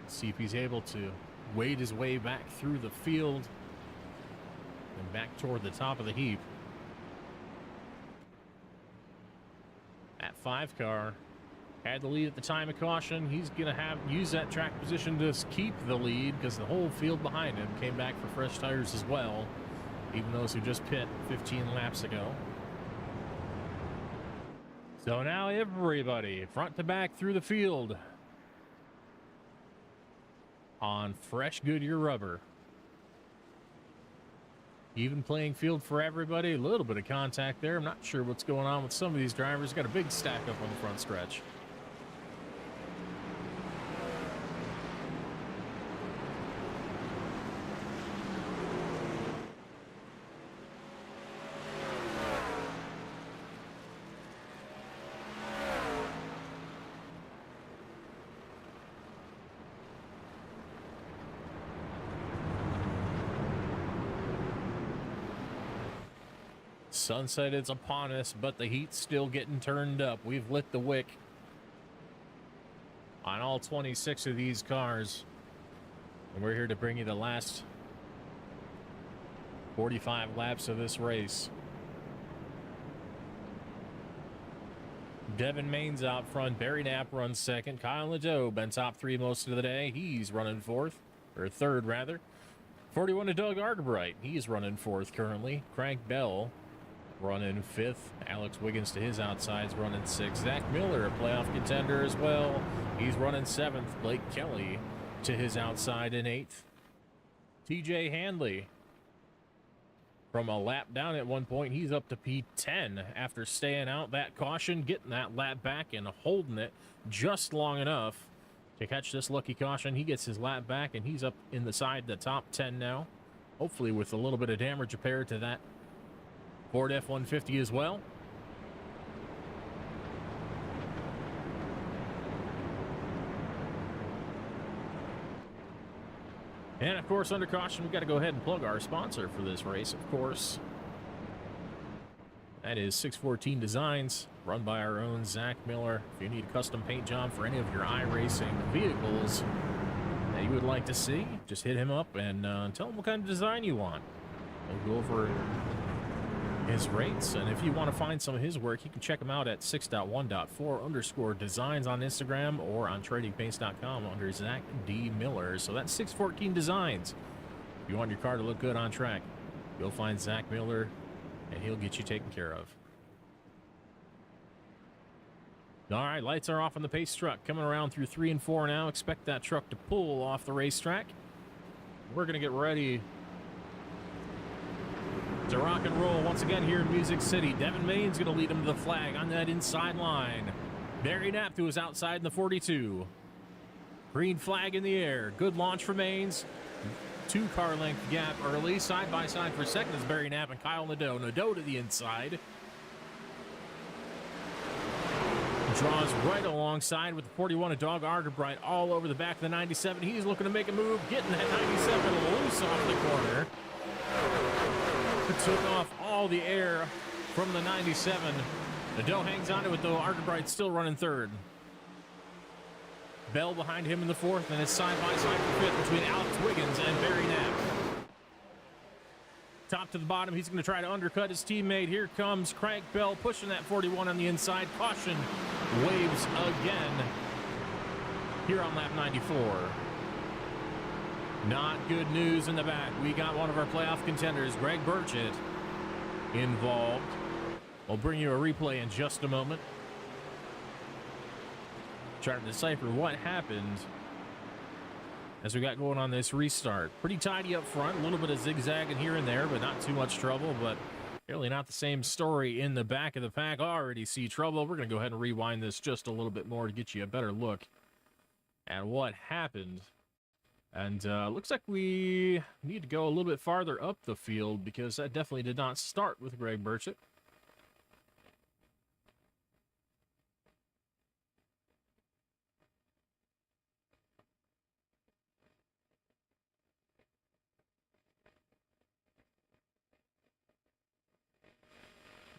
See if he's able to wade his way back through the field and back toward the top of the heap. That 5 car had the lead at the time of caution. He's going to use that track position to keep the lead because the whole field behind him came back for fresh tires as well, even those who just pit 15 laps ago. So now everybody front to back through the field on fresh Goodyear rubber. Even playing field for everybody. A little bit of contact there. I'm not sure what's going on with some of these drivers. Got a big stack up on the front stretch. Sunset is upon us, but the heat's still getting turned up. We've lit the wick on all 26 of these cars. And we're here to bring you the last 45 laps of this race. Devin Main's out front. Barry Knapp runs second. Kyle Nadeau been top 3 most of the day. He's running fourth, or third rather. 41 to Doug Argabright. He's running fourth currently. Craig Bell running 5th. Alex Wiggins to his outside's running 6th. Zach Miller, a playoff contender as well. He's running 7th. Blake Kelly to his outside in 8th. TJ Handley from a lap down at one point. He's up to P10 after staying out that caution, getting that lap back and holding it just long enough to catch this lucky caution. He gets his lap back and he's up in the top 10 now. Hopefully with a little bit of damage repaired to that Ford F-150 as well. And of course, under caution, we've got to go ahead and plug our sponsor for this race, of course. That is 614 Designs, run by our own Zach Miller. If you need a custom paint job for any of your iRacing vehicles that you would like to see, just hit him up and tell him what kind of design you want. We'll go over his rates, and if you want to find some of his work, you can check him out at 6.1.4_designs on Instagram or on tradingpaints.com under Zach D. Miller. So that's 614 Designs. If you want your car to look good on track, you'll find Zach Miller, and he'll get you taken care of. All right, lights are off on the pace truck. Coming around through 3 and 4 now. Expect that truck to pull off the racetrack. We're going to get ready to rock and roll once again here in Music City. Devin Main's going to lead him to the flag on that inside line. Barry Knapp to his outside in the 42. Green flag in the air. Good launch for Mains. 2 car length gap early. Side by side for second is Barry Knapp and Kyle Nadeau. Nadeau to the inside. Draws right alongside with the 41 of Doug Argabright all over the back of the 97. He's looking to make a move, getting that 97 loose off the corner. Took off all the air from the 97. Nadeau hangs on to it, though. Argabright's still running third. Bell behind him in the fourth, and it's side-by-side for fifth between Alex Wiggins and Barry Knapp. Top to the bottom, he's going to try to undercut his teammate. Here comes Craig Bell pushing that 41 on the inside. Caution waves again here on lap 94. Not good news in the back. We got one of our playoff contenders, Greg Burchett, involved. We'll bring you a replay in just a moment. Trying to decipher what happened as we got going on this restart. Pretty tidy up front, a little bit of zigzagging here and there, but not too much trouble. But really not the same story in the back of the pack. Already see trouble. We're going to go ahead and rewind this just a little bit more to get you a better look at what happened And looks like we need to go a little bit farther up the field because that definitely did not start with Greg Burchett.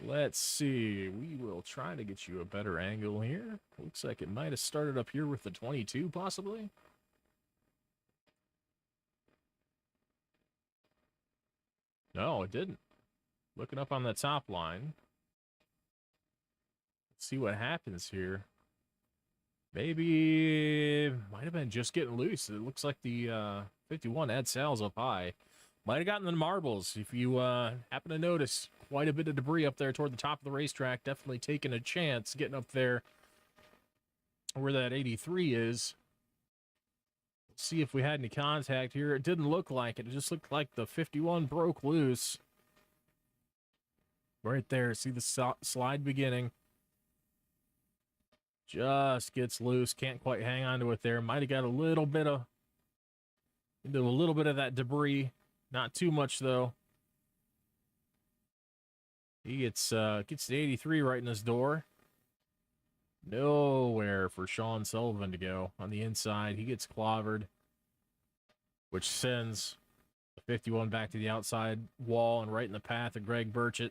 Let's see. We will try to get you a better angle here. Looks like it might have started up here with the 22, possibly. No, it didn't. Looking up on the top line. Let's see what happens here. Maybe might have been just getting loose. It looks like the 51 Ed Sal's up high. Might have gotten the marbles. If you happen to notice quite a bit of debris up there toward the top of the racetrack, definitely taking a chance getting up there where that 83 is. Let's see if we had any contact here. It didn't look like it. It just looked like the 51 broke loose. Right there. See the slide beginning. Just gets loose. Can't quite hang on to it there. Might have got a little bit of into a little bit of that debris. Not too much though. He gets the 83 right in his door. Nowhere for Sean Sullivan to go on the inside. He gets clobbered, which sends the 51 back to the outside wall and right in the path of Greg Burchett.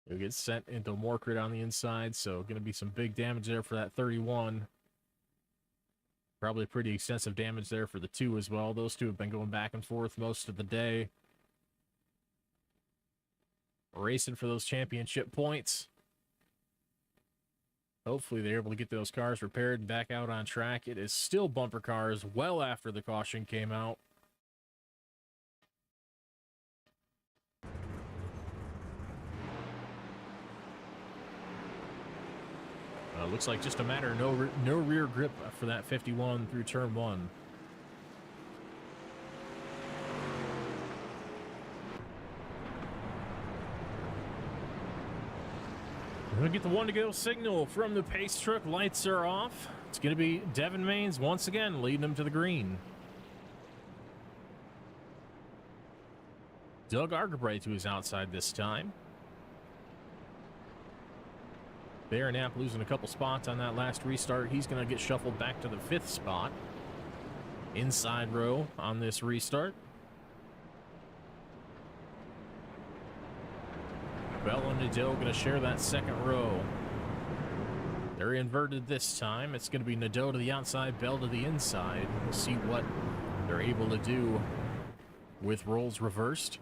He'll get sent into Morcrit on the inside, so going to be some big damage there for that 31. Probably pretty extensive damage there for the 2 as well. Those two have been going back and forth most of the day. Racing for those championship points. Hopefully they're able to get those cars repaired and back out on track. It is still bumper cars well after the caution came out. Looks like just a matter of no rear grip for that 51 through turn 1. We're going to get the 1-to-go signal from the pace truck. Lights are off. It's going to be Devin Maines once again leading him to the green. Doug Argabright to his outside this time. Baron Knapp losing a couple spots on that last restart. He's going to get shuffled back to the 5th spot. Inside row on this restart. Bell and Nadeau going to share that 2nd row. They're inverted this time. It's going to be Nadeau to the outside, Bell to the inside. We'll see what they're able to do with roles reversed.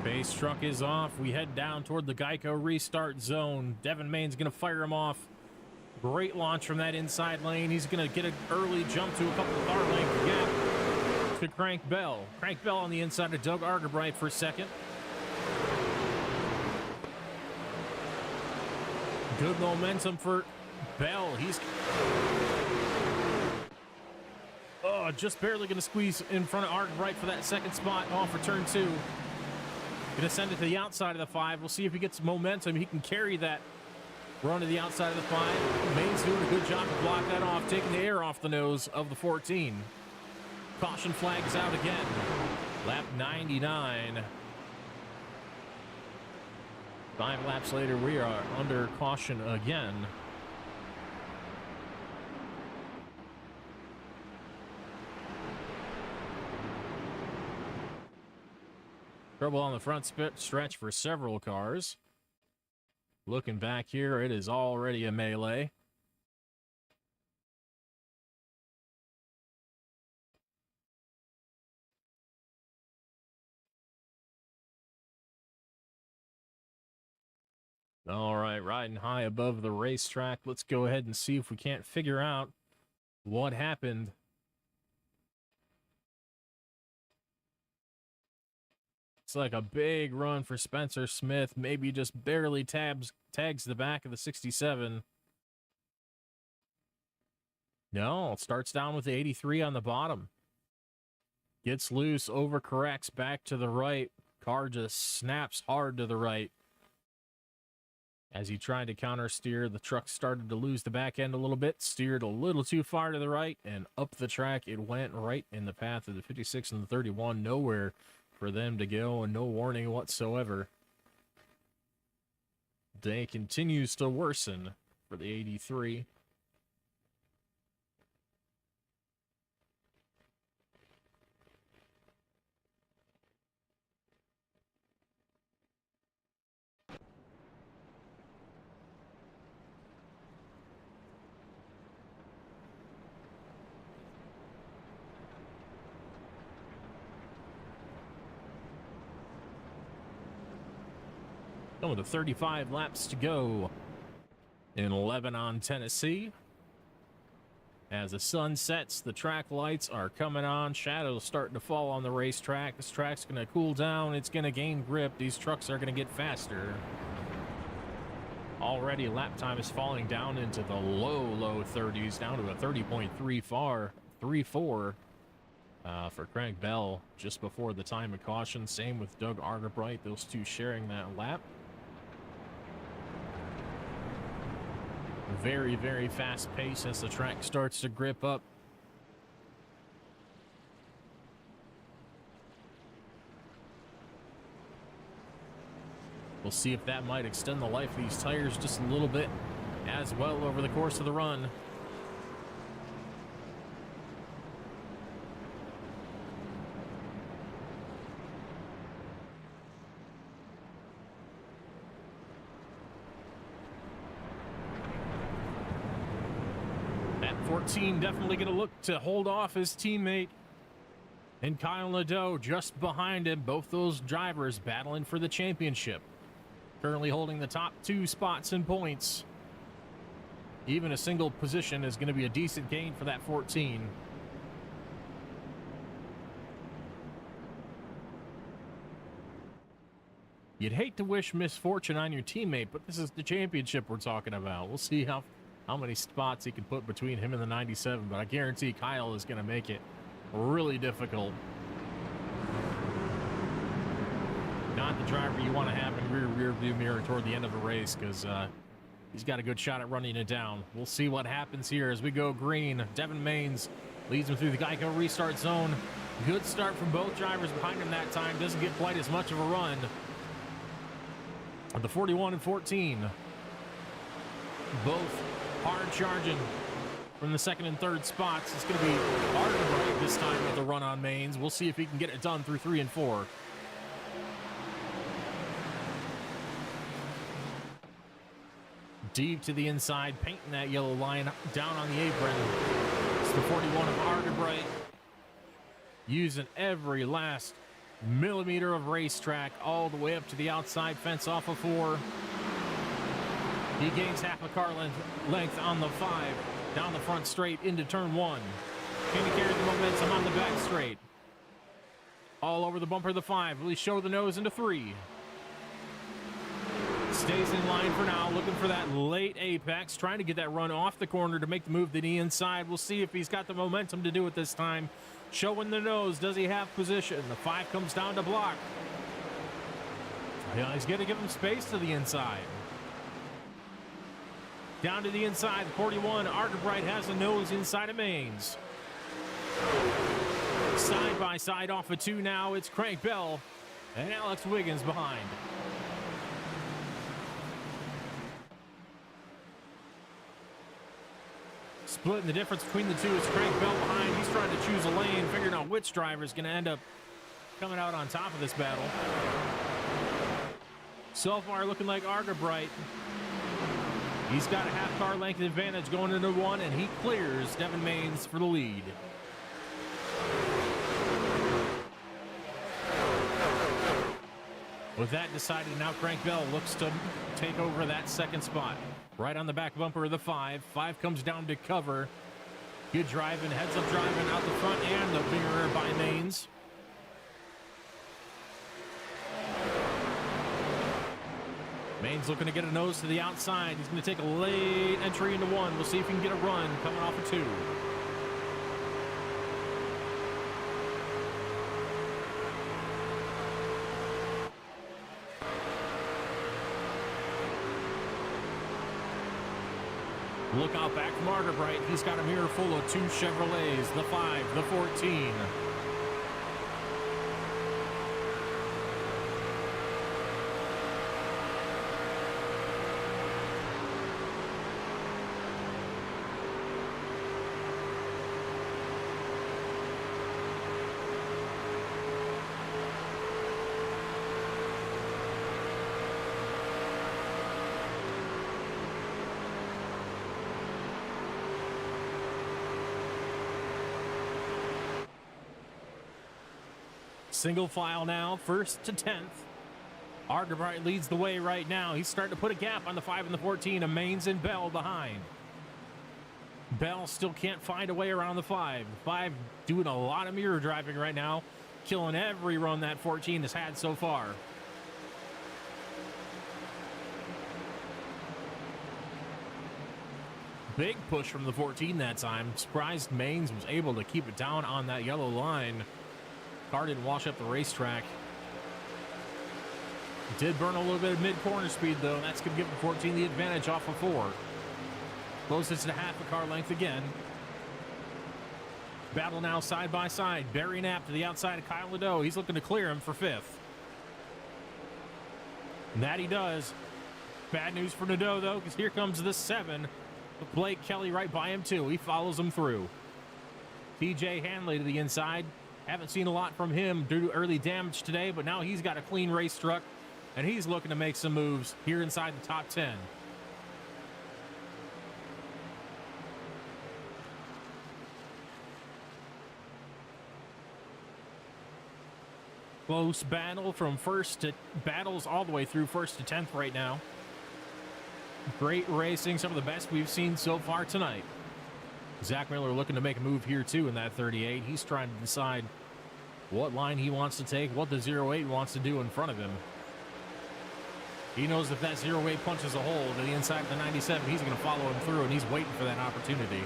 Base truck is off. We head down toward the Geico restart zone. Devin Maines going to fire him off. Great launch from that inside lane. He's going to get an early jump to a couple of car length gap to Crank Bell. Crank Bell on the inside of Doug Argabright for 2nd. Good momentum for Bell. He's just barely going to squeeze in front of Argabright for that 2nd spot off for turn 2. Going to send it to the outside of the 5. We'll see if he gets momentum. He can carry that run to the outside of the 5. Maine's doing a good job to block that off, taking the air off the nose of the 14. Caution flags out again. Lap 99. 5 laps later, we are under caution again. Trouble on the front stretch for several cars. Looking back here, it is already a melee. All right, riding high above the racetrack. Let's go ahead and see if we can't figure out what happened Looks like a big run for Spencer Smith. Maybe just barely tags the back of the 67. No, starts down with the 83 on the bottom. Gets loose, overcorrects back to the right. Car just snaps hard to the right. As he tried to counter steer, the truck started to lose the back end a little bit, steered a little too far to the right, and up the track it went right in the path of the 56 and the 31. Nowhere for them to go and no warning whatsoever. Day continues to worsen for the 83. With the 35 laps to go in 11 on Tennessee. As the sun sets, the track lights are coming on. Shadows starting to fall on the racetrack. This track's going to cool down. It's going to gain grip. These trucks are going to get faster. Already lap time is falling down into the low 30s, down to a 30.34 for Craig Bell just before the time of caution. Same with Doug Arterbright, those two sharing that lap. Very, very fast pace as the track starts to grip up. We'll see if that might extend the life of these tires just a little bit as well over the course of the run. At 14, definitely going to look to hold off his teammate. And Kyle Nadeau just behind him. Both those drivers battling for the championship. Currently holding the top two spots in points. Even a single position is going to be a decent gain for that 14. You'd hate to wish misfortune on your teammate, but this is the championship we're talking about. We'll see how many spots he can put between him and the 97, but I guarantee Kyle is going to make it really difficult. Not the driver you want to have in rear view mirror toward the end of a race, because he's got a good shot at running it down. We'll see what happens here as we go green. Devin Maines leads him through the Geico restart zone. Good start from both drivers behind him that time. Doesn't get quite as much of a run. The 41 and 14. Both hard charging from the second and third spots. It's going to be hard to break this time with the run on Maines. We'll see if he can get it done through 3 and 4. Deep to the inside, painting that yellow line down on the apron. It's the 41 of Arterbright, using every last millimeter of racetrack all the way up to the outside fence off of 4. He gains half a car length on the 5, down the front straight into turn 1. Can he carry the momentum on the back straight? All over the bumper of the 5. Will he show the nose into 3? Stays in line for now, looking for that late apex, trying to get that run off the corner to make the move to the inside. We'll see if he's got the momentum to do it this time. Showing the nose. Does he have position? The 5 comes down to block. Yeah, he's going to give him space to the inside. Down to the inside, the 41. Arterbright has the nose inside of Maines. Side by side off of 2 now. It's Craig Bell and Alex Wiggins behind. Splitting the difference between the two is Craig Bell behind. He's trying to choose a lane, figuring out which driver is going to end up coming out on top of this battle. So far, looking like Arterbright. He's got a half car length advantage going into 1, and he clears Devin Maines for the lead. With that decided, now Craig Bell looks to take over that second spot. Right on the back bumper of the 5. 5 comes down to cover. Good driving, heads up driving out the front and the mirror by Maines. Maine's looking to get a nose to the outside. He's going to take a late entry into one. We'll see if he can get a run coming off of 2. Look out back from Arterbright. He's got a mirror full of 2 Chevrolets, the 5, the 14. Single file now, 1st to 10th. Arterbright leads the way right now. He's starting to put a gap on the 5 and the 14, and Maines and Bell behind. Bell still can't find a way around the 5. 5 doing a lot of mirror driving right now, killing every run that 14 has had so far. Big push from the 14 that time. Surprised Maines was able to keep it down on that yellow line. Car didn't wash up the racetrack. Did burn a little bit of mid-corner speed, though. That's going to give the 14 the advantage off of 4. Closes to half a car length again. Battle now side by side. Barry Knapp to the outside of Kyle Nadeau. He's looking to clear him for 5th. And that he does. Bad news for Nadeau, though, because here comes the 7. With Blake Kelly right by him, too. He follows him through. TJ Hanley to the inside. Haven't seen a lot from him due to early damage today, but now he's got a clean race truck, and he's looking to make some moves here inside the top 10. Close battle from battles all the way through 1st to 10th right now. Great racing, some of the best we've seen so far tonight. Zach Miller looking to make a move here, too, in that 38. He's trying to decide what line he wants to take, what the 08 wants to do in front of him. He knows if that 08 punches a hole to the inside of the 97, he's going to follow him through, and he's waiting for that opportunity.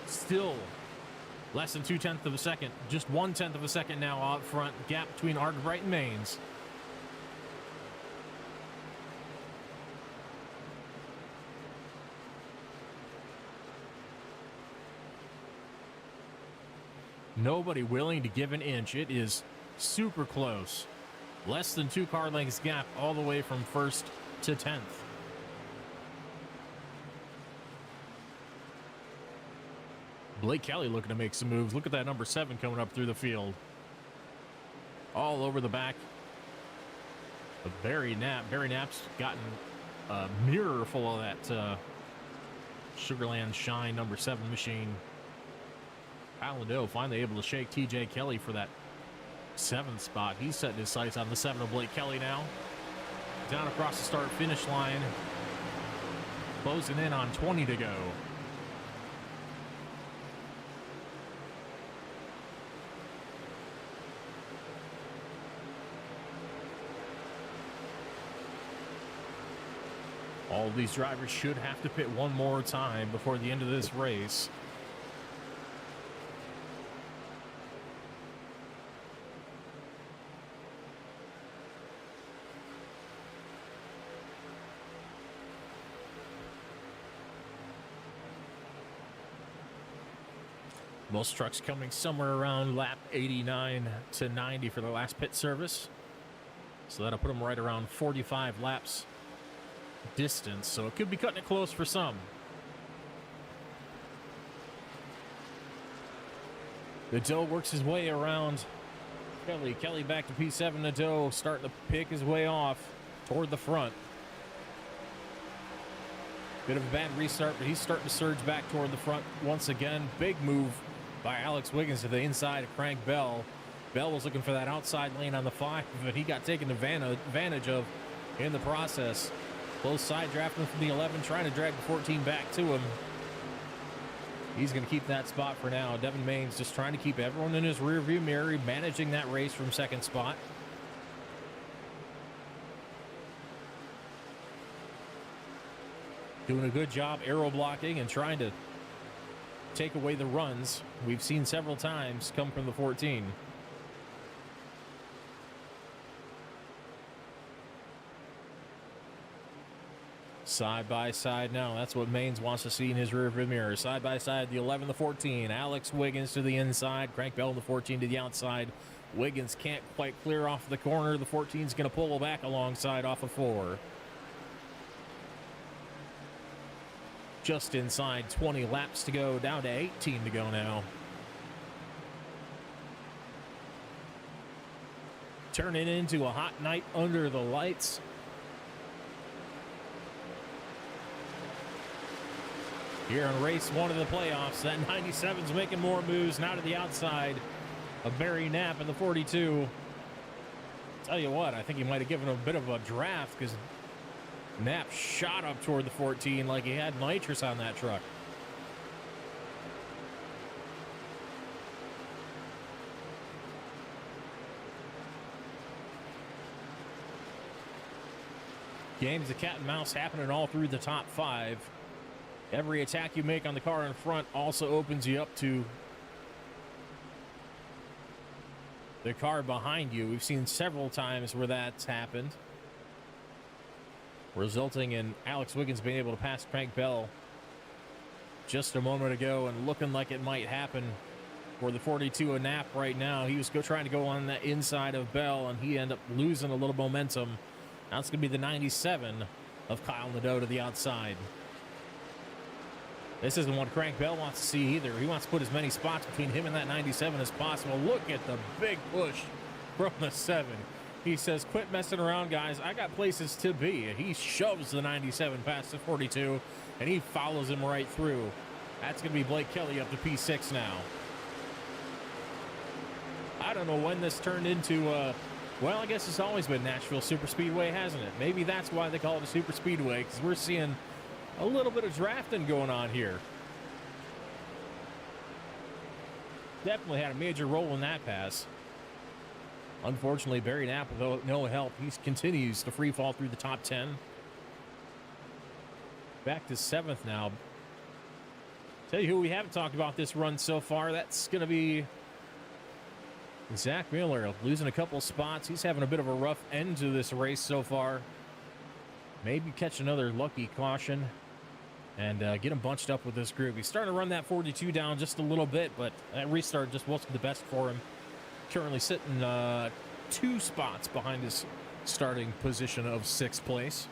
Still less than 0.2 of a second, just 0.1 of a second now out front. Gap between Arterbright and Maines. Nobody willing to give an inch. It is super close. Less than 2 car lengths gap all the way from 1st to 10th. Blake Kelly looking to make some moves. Look at that number 7 coming up through the field. All over the back of Barry Knapp. Barry Knapp's gotten a mirror full of that Sugarland Shine number 7 machine. Kyle Nadeau finally able to shake TJ Kelly for that 7th spot. He's setting his sights on the 7 of Blake Kelly now. Down across the start-finish line. Closing in on 20 to go. All of these drivers should have to pit one more time before the end of this race. Most trucks coming somewhere around lap 89 to 90 for the last pit service. So that'll put them right around 45 laps distance. So it could be cutting it close for some. Nadeau works his way around Kelly. Kelly back to P7. Nadeau starting to pick his way off toward the front. Bit of a bad restart, but he's starting to surge back toward the front once again. Big move by Alex Wiggins to the inside of Crank Bell. Bell was looking for that outside lane on the 5, but he got taken advantage of in the process. Close side drafting from the 11, trying to drag the 14 back to him. He's going to keep that spot for now. Devin Maines just trying to keep everyone in his rearview mirror, managing that race from second spot. Doing a good job aero blocking and trying to take away the runs we've seen several times come from the 14. Side by side now. That's what Maines wants to see in his rearview mirror. Side by side, the 11, the 14. Alex Wiggins to the inside. Crank Bell, the 14 to the outside. Wiggins can't quite clear off the corner. The 14 is going to pull back alongside off of 4. Just inside 20 laps to go. Down to 18 to go now. Turning into a hot night under the lights. Here in race 1 of the playoffs, that 97's making more moves now to the outside of Barry Knapp in the 42. Tell you what, I think he might have given him a bit of a draft because Knapp shot up toward the 14 like he had nitrous on that truck. Games of cat and mouse happening all through the top 5. Every attack you make on the car in front also opens you up to the car behind you. We've seen several times where that's happened, resulting in Alex Wiggins being able to pass Crank Bell just a moment ago and looking like it might happen for the 42 of Knapp right now. He was trying to go on the inside of Bell, and he ended up losing a little momentum. Now it's going to be the 97 of Kyle Nadeau to the outside. This isn't what Crank Bell wants to see either. He wants to put as many spots between him and that 97 as possible. Look at the big push from the 7. He says, quit messing around, guys. I got places to be. He shoves the 97 past the 42, and he follows him right through. That's going to be Blake Kelly up to P6 now. I don't know when this turned into, well, I guess it's always been Nashville Super Speedway, hasn't it? Maybe that's why they call it a Super Speedway, because we're seeing a little bit of drafting going on here. Definitely had a major role in that pass. Unfortunately, Barry Knapp, with no help, he continues to free fall through the top 10. Back to 7th now. Tell you who we haven't talked about this run so far. That's going to be Zach Miller, losing a couple spots. He's having a bit of a rough end to this race so far. Maybe catch another lucky caution and get him bunched up with this group. He's starting to run that 42 down just a little bit, but that restart just wasn't the best for him. Currently sitting 2 spots behind his starting position of 6th place.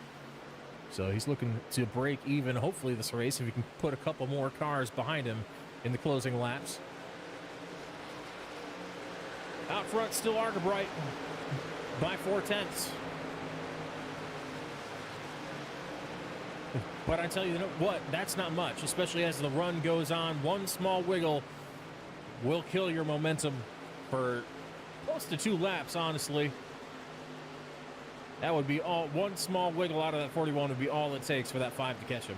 So he's looking to break even, hopefully, this race, if he can put a couple more cars behind him in the closing laps. Out front, still Argabright by 4/10. But I tell you what, that's not much, especially as the run goes on. One small wiggle will kill your momentum for close to 2 laps, honestly. That would be all. One small wiggle out of that 41 would be all it takes for that 5 to catch him.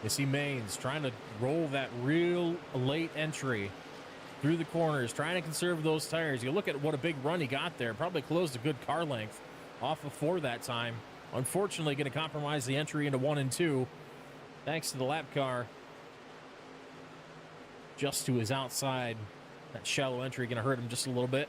You see Maines trying to roll that real late entry through the corners, trying to conserve those tires. You look at what a big run he got there. Probably closed a good car length off of 4 that time. Unfortunately, going to compromise the entry into 1 and 2, thanks to the lap car just to his outside. That shallow entry going to hurt him just a little bit.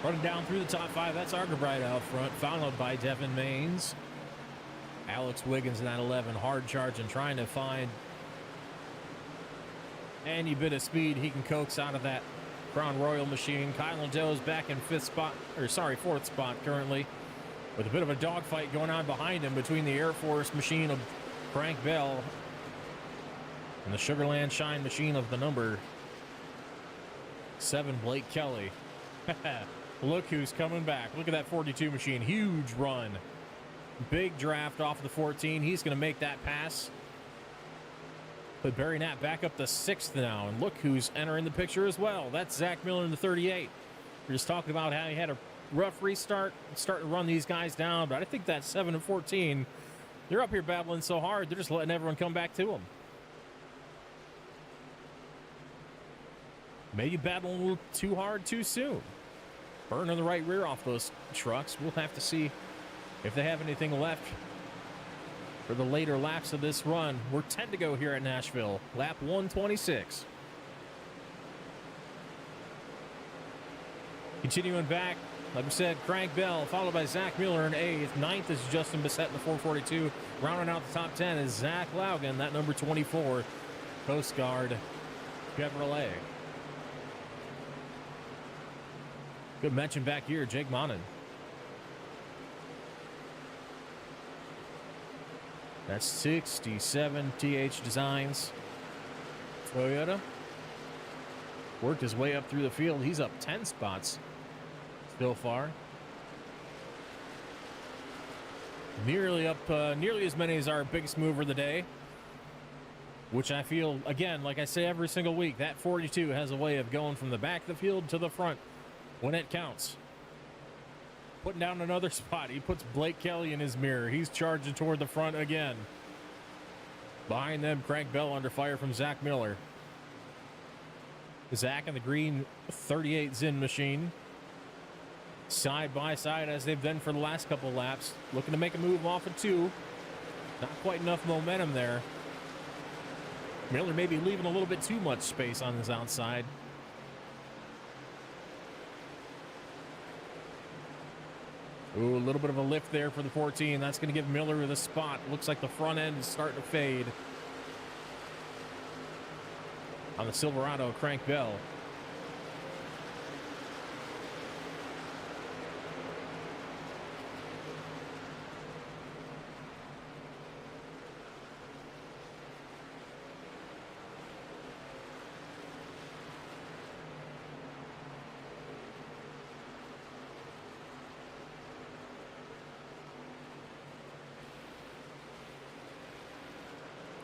Running down through the top 5, that's Argabright out front, followed by Devin Maines. Alex Wiggins in that 11, hard charging, trying to find any bit of speed he can coax out of that Crown Royal machine. Kyle Nadeau's back in 4th spot currently, with a bit of a dogfight going on behind him between the Air Force machine of Crank Bell and the Sugarland Shine machine of the number 7, Blake Kelly. Look who's coming back. Look at that 42 machine. Huge run Big draft off the 14. He's going to make that pass. But Barry Knapp back up to 6th now. And look who's entering the picture as well. That's Zach Miller in the 38. We're just talking about how he had a rough restart, starting to run these guys down. But I think that 7 and 14, they're up here battling so hard, they're just letting everyone come back to them. Maybe battling a little too hard too soon. Burning the right rear off those trucks. We'll have to see if they have anything left for the later laps of this run. We're 10 to go here at Nashville. Lap 126. Continuing back, like we said, Craig Bell, followed by Zach Miller in 8th. 9th is Justin Bissett in the 442. Rounding out the top 10 is Zach Laugen, that number 24, Coast Guard Chevrolet. Good mention back here, Jake Monin. That's 67 TH Designs. Toyota. Worked his way up through the field. He's up 10 spots so far. Nearly up, nearly as many as our biggest mover of the day. Which I feel, again, like I say every single week, that 42 has a way of going from the back of the field to the front when it counts. Putting down another spot. He puts Blake Kelly in his mirror. He's charging toward the front again. Behind them, Craig Bell under fire from Zach Miller. Zach in the green 38 Zinn machine. Side by side as they've been for the last couple laps. Looking to make a move off of 2. Not quite enough momentum there. Miller maybe leaving a little bit too much space on his outside. Ooh, a little bit of a lift there for the 14. That's going to give Miller the spot. Looks like the front end is starting to fade. On the Silverado, Crank Bell.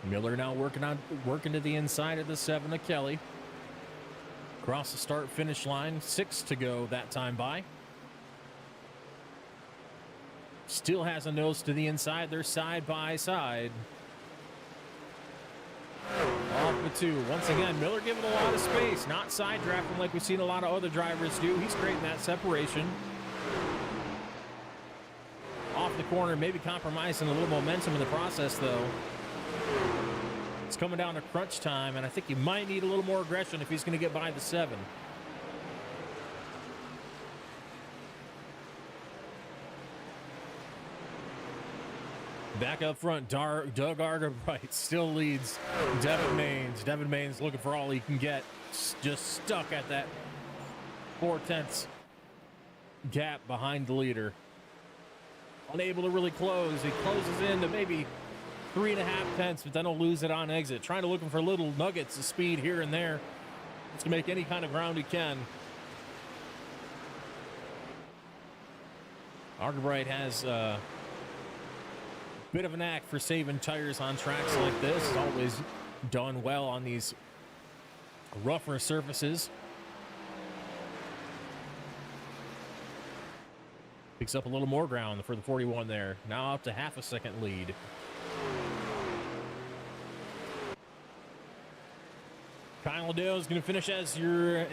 Miller now working to the inside of the 7 of Kelly. Across the start-finish line, 6 to go that time by. Still has a nose to the inside. They're side by side. Off the 2. Once again, Miller giving a lot of space. Not side drafting like we've seen a lot of other drivers do. He's creating that separation. Off the corner, maybe compromising a little momentum in the process, though. It's coming down to crunch time, and I think he might need a little more aggression if he's going to get by the 7. Back up front, Doug Arterbright still leads Devin Maines. Devin Maines looking for all he can get. Just stuck at that 4/10 gap behind the leader. Unable to really close. He closes into maybe 3.5 tenths, but then he'll lose it on exit. Trying to looking for little nuggets of speed here and there. Just to make any kind of ground he can. Arterbright has a bit of a knack for saving tires on tracks like this. It's always done well on these rougher surfaces. Picks up a little more ground for the 41 there. Now up to half a second lead. Kyle Liddell is going to finish as your,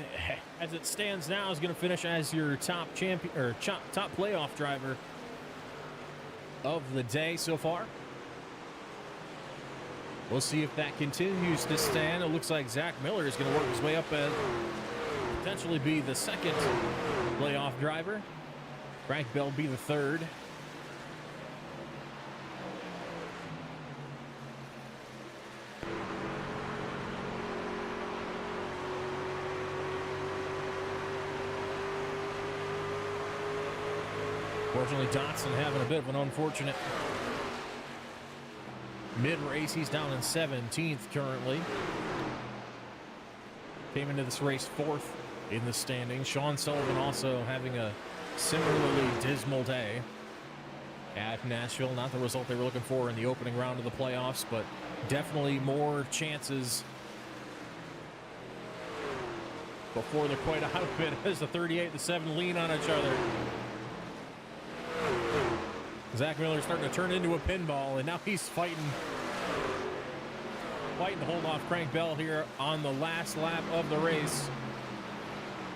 as it stands now, is going to finish as your top champion or top playoff driver of the day so far. We'll see if that continues to stand. It looks like Zach Miller is going to work his way up and potentially be the second playoff driver. Frank Bell be the third. Fortunately, Dotson having a bit of an unfortunate mid-race. He's down in 17th currently. Came into this race 4th in the standings. Sean Sullivan also having a similarly dismal day. at Nashville. Not the result they were looking for in the opening round of the playoffs, but definitely more chances before they're quite out of it as the 38-7 lean on each other. Zach Miller starting to turn into a pinball, and now he's fighting to hold off Crank Bell here on the last lap of the race.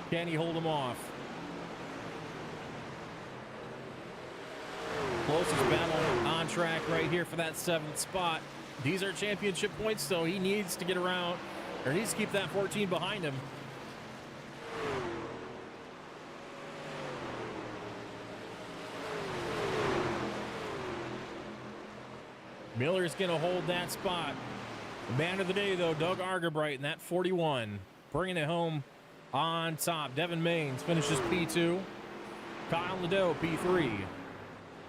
Can he hold him off? Closest battle on track right here for that 7th spot. These are championship points, so he needs to get around, or needs to keep that 14 behind him. Miller's going to hold that spot. Man of the day, though, Doug Argerbright in that 41. Bringing it home on top. Devin Maines finishes P2. Kyle Nadeau, P3.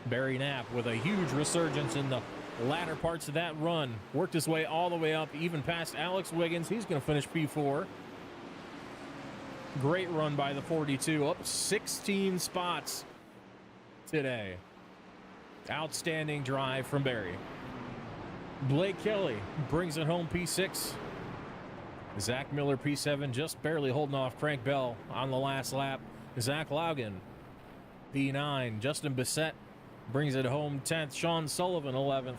Barry Knapp with a huge resurgence in the latter parts of that run. Worked his way all the way up, even past Alex Wiggins. He's going to finish P4. Great run by the 42. Up 16 spots today. Outstanding drive from Barry. Blake Kelly brings it home P6. Zach Miller P7, just barely holding off Crank Bell on the last lap. Zach Laugen P9. Justin Bissett brings it home 10th. Sean Sullivan 11th.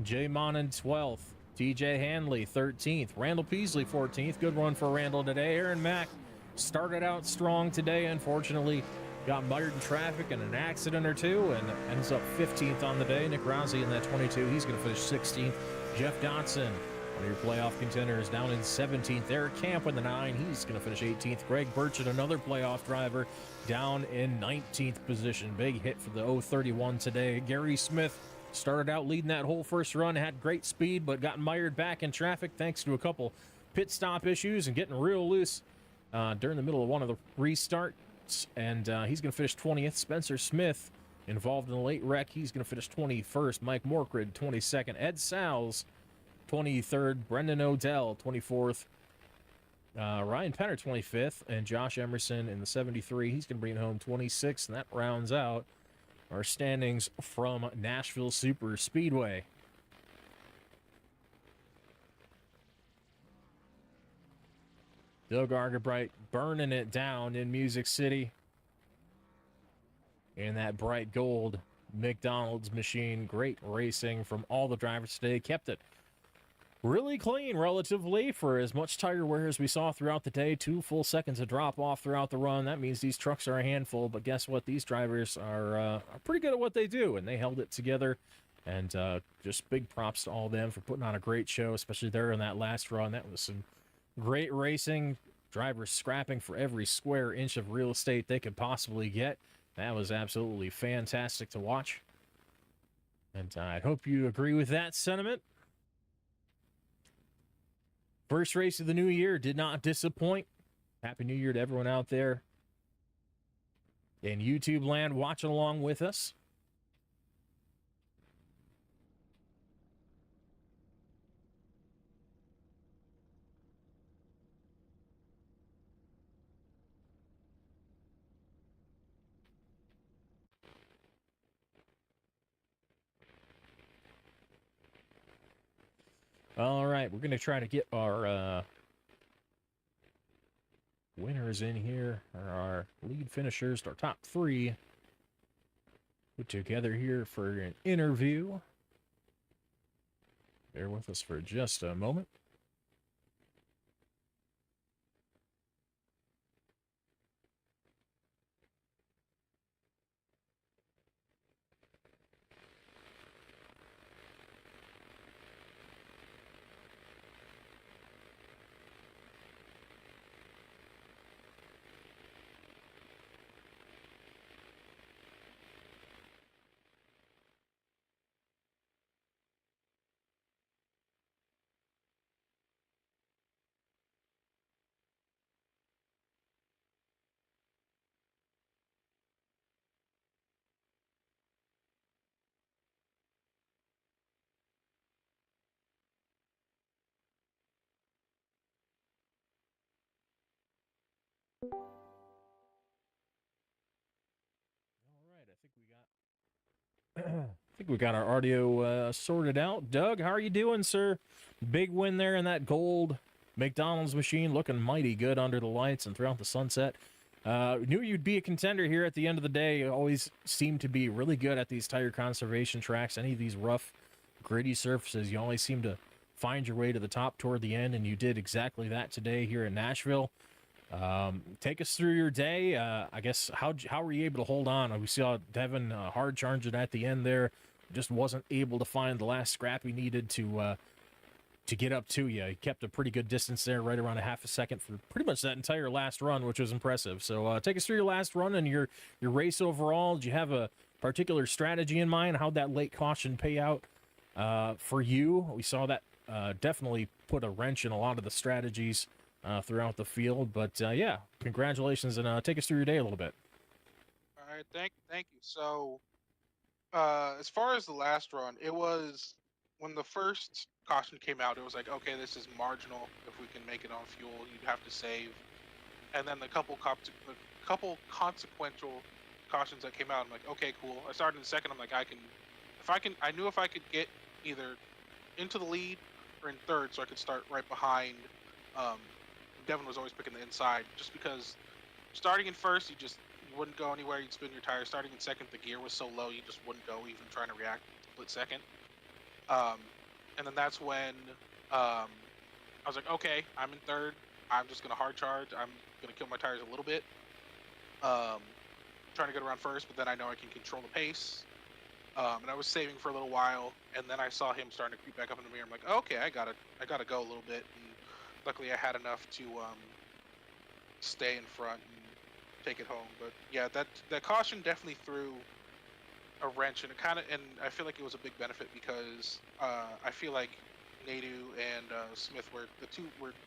Jay Monin 12th. TJ Hanley 13th. Randall Peasley 14th. Good run for Randall today. Aaron Mack started out strong today. Unfortunately, got mired in traffic and an accident or two and ends up 15th on the day. Nick Rousey in that 22. He's going to finish 16th. Jeff Dotson, one of your playoff contenders, down in 17th. Eric Camp in the 9. He's going to finish 18th. Greg Burchett, another playoff driver, down in 19th position. Big hit for the 031 today. Gary Smith started out leading that whole first run, had great speed, but got mired back in traffic thanks to a couple pit stop issues and getting real loose during the middle of one of the restarts. And he's going to finish 20th. Spencer Smith involved in a late wreck. He's going to finish 21st. Mike Morkrid, 22nd. Ed Sowles, 23rd. Brendan Odell, 24th. Ryan Penner, 25th. And Josh Emerson in the 73. He's going to bring it home 26th. And that rounds out our standings from Nashville Super Speedway. Doug Argerbright burning it down in Music City. In that bright gold McDonald's machine. Great racing from all the drivers today. Kept it really clean relatively for as much tire wear as we saw throughout the day. 2 full seconds of drop off throughout the run. That means these trucks are a handful, but guess what? These drivers are pretty good at what they do, and they held it together. And just big props to all of them for putting on a great show, especially there in that last run. That was some great racing. Drivers scrapping for every square inch of real estate they could possibly get. That was absolutely fantastic to watch. And I hope you agree with that sentiment. First race of the new year did not disappoint. Happy New Year to everyone out there in YouTube land watching along with us. All right, we're going to try to get our winners in here, or our lead finishers, our top 3, put together here for an interview. Bear with us for just a moment. All right, I think we got I think we got our audio sorted out. Doug, how are you doing, sir? Big win there in that gold McDonald's machine, looking mighty good under the lights and throughout the sunset. Knew you'd be a contender here at the end of the day. You always seem to be really good at these tire conservation tracks. Any of these rough, gritty surfaces, you always seem to find your way to the top toward the end, and you did exactly that today here in Nashville. Take us through your day. I guess how were you able to hold on? We saw Devin hard charge it at the end there. Just wasn't able to find the last scrap he needed to get up to you. He kept a pretty good distance there, right around a half a second for pretty much that entire last run, which was impressive. So take us through your last run and your race overall. Did you have a particular strategy in mind? How'd that late caution pay out for you? We saw that definitely put a wrench in a lot of the strategies throughout the field. But yeah, congratulations, and take us through your day a little bit. All right, thank you. So, as far as the last run, it was when the first caution came out. It was like, okay, this is marginal. If we can make it on fuel, you'd have to save. And then the couple consequential cautions that came out, I'm like, okay, cool. I started in second. I'm like, I knew if I could get either into the lead or in third, so I could start right behind. Devin was always picking the inside, just because starting in first, you wouldn't go anywhere. You'd spin your tires. Starting in second, the gear was so low, you just wouldn't go, even trying to react split second. And then that's when I was like, okay, I'm in third. I'm just gonna hard charge. I'm gonna kill my tires a little bit. Trying to get around first, but then I know I can control the pace. And I was saving for a little while, and then I saw him starting to creep back up in the mirror. I'm like, okay, I gotta go a little bit. And luckily, I had enough to stay in front and take it home. But yeah, that caution definitely threw a wrench, and I feel like it was a big benefit because I feel like Nadu and Smith were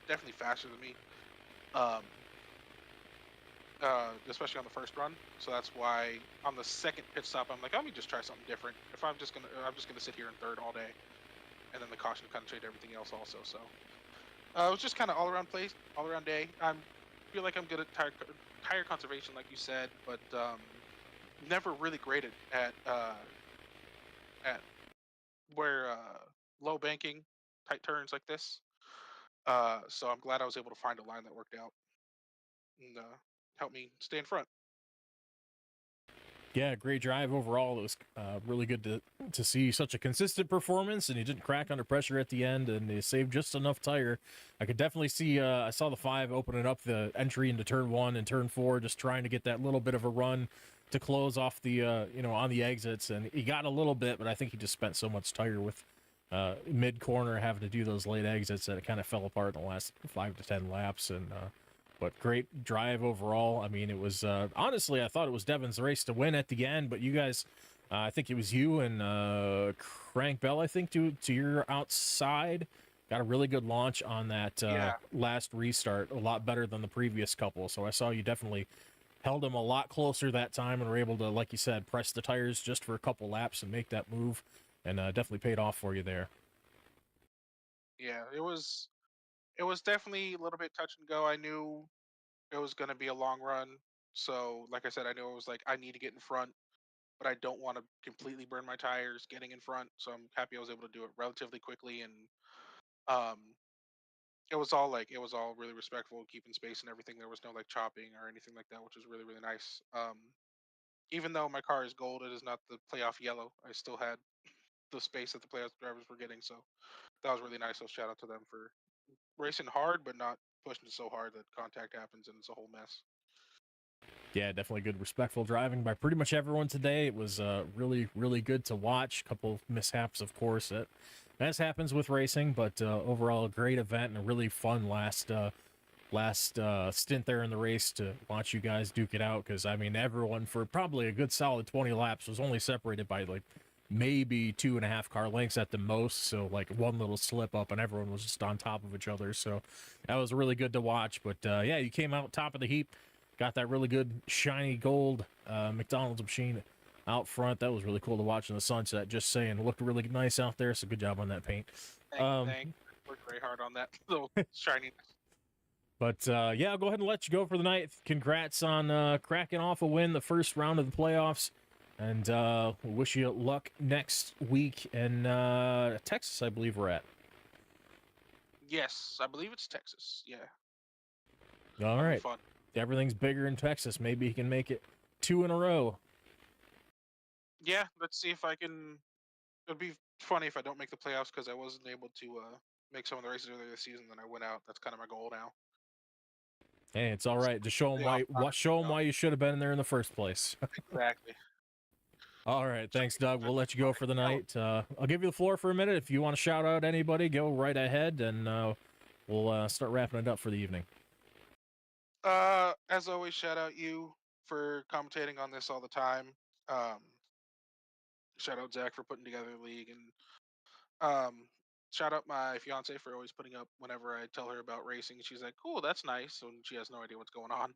definitely faster than me, especially on the first run. So that's why on the second pit stop, I'm like, let me just try something different. If I'm just gonna sit here in third all day, and then the caution kind of changed everything else also. So it was just kind of all around day. I feel like I'm good at tire conservation, like you said, but never really graded at where low banking, tight turns like this. So I'm glad I was able to find a line that worked out and help me stay in front. Yeah, great drive overall. It was really good to see such a consistent performance, and he didn't crack under pressure at the end, and he saved just enough tire. I could definitely see. I saw the 5 opening up the entry into turn 1 and turn 4, just trying to get that little bit of a run to close off the on the exits, and he got a little bit, but I think he just spent so much tire with mid corner having to do those late exits that it kind of fell apart in the last 5 to 10 laps, and. But great drive overall. I mean, it was honestly, I thought it was Devin's race to win at the end, but you guys, I think it was you and Crank Bell, I think, to your outside, got a really good launch on that last restart, a lot better than the previous couple. So I saw you definitely held him a lot closer that time and were able to, like you said, press the tires just for a couple laps and make that move, and definitely paid off for you there. Yeah, it was definitely a little bit touch and go. I knew it was going to be a long run. So, like I said, I knew it was like I need to get in front, but I don't want to completely burn my tires getting in front. So I'm happy I was able to do it relatively quickly, and um, it was all really respectful, keeping space and everything. There was no like chopping or anything like that, which was really really nice. Even though my car is gold, it is not the playoff yellow. I still had the space that the playoff drivers were getting, so that was really nice. So shout out to them for racing hard, but not pushing so hard that contact happens and it's a whole mess. Yeah, definitely good, respectful driving by pretty much everyone today. It was really, really good to watch. A couple mishaps, of course, as happens with racing, but overall, a great event and a really fun last stint there in the race to watch you guys duke it out. Because I mean, everyone for probably a good solid 20 laps was only separated by like maybe 2.5 car lengths at the most. So like one little slip up, and everyone was just on top of each other. So that was really good to watch. But yeah, you came out top of the heap. Got that really good shiny gold McDonald's machine out front. That was really cool to watch in the sunset. Just saying, looked really nice out there. So good job on that paint. Thanks. Worked very hard on that little shiny. But yeah, I'll go ahead and let you go for the night. Congrats on cracking off a win the first round of the playoffs. And we wish you luck next week in Texas, I believe we're at. Yes, I believe it's Texas. Yeah. All That'll be right. fun. Everything's bigger in Texas. Maybe he can make it 2 in a row. Yeah, let's see if I can. It'd be funny if I don't make the playoffs because I wasn't able to make some of the races earlier this season. Then I went out. That's kind of my goal now. Hey, it's all right. Just show him Playoff why you should have been in there in the first place. Exactly. All right, thanks, Doug. We'll let you go for the Oh. night. I'll give you the floor for a minute. If you want to shout out anybody, go right ahead, and we'll start wrapping it up for the evening. As always, shout out you for commentating on this all the time. Shout out Zach for putting together the league, and shout out my fiance for always putting up whenever I tell her about racing. She's like, "Cool, that's nice," and she has no idea what's going on.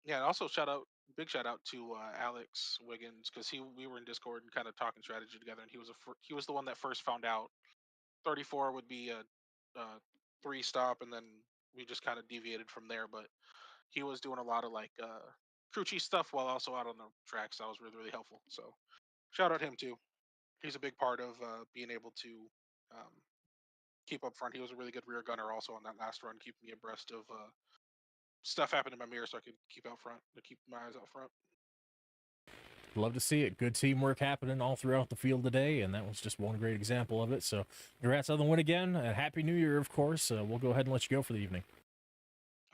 Yeah, and also big shout out to Alex Wiggins because we were in Discord and kind of talking strategy together, and he was the one that first found out 34 would be a 3 stop, and then we just kind of deviated from there. But he was doing a lot of like crew chief stuff while also out on the tracks. That was really helpful. So shout out him too. He's a big part of being able to um, keep up front. He was a really good rear gunner also on that last run, keeping me abreast of stuff happened in my mirror so I could keep out front, to keep my eyes out front. Love to see it. Good teamwork happening all throughout the field today, and that was just one great example of it. So, congrats on the win again, and Happy New Year, of course. We'll go ahead and let you go for the evening.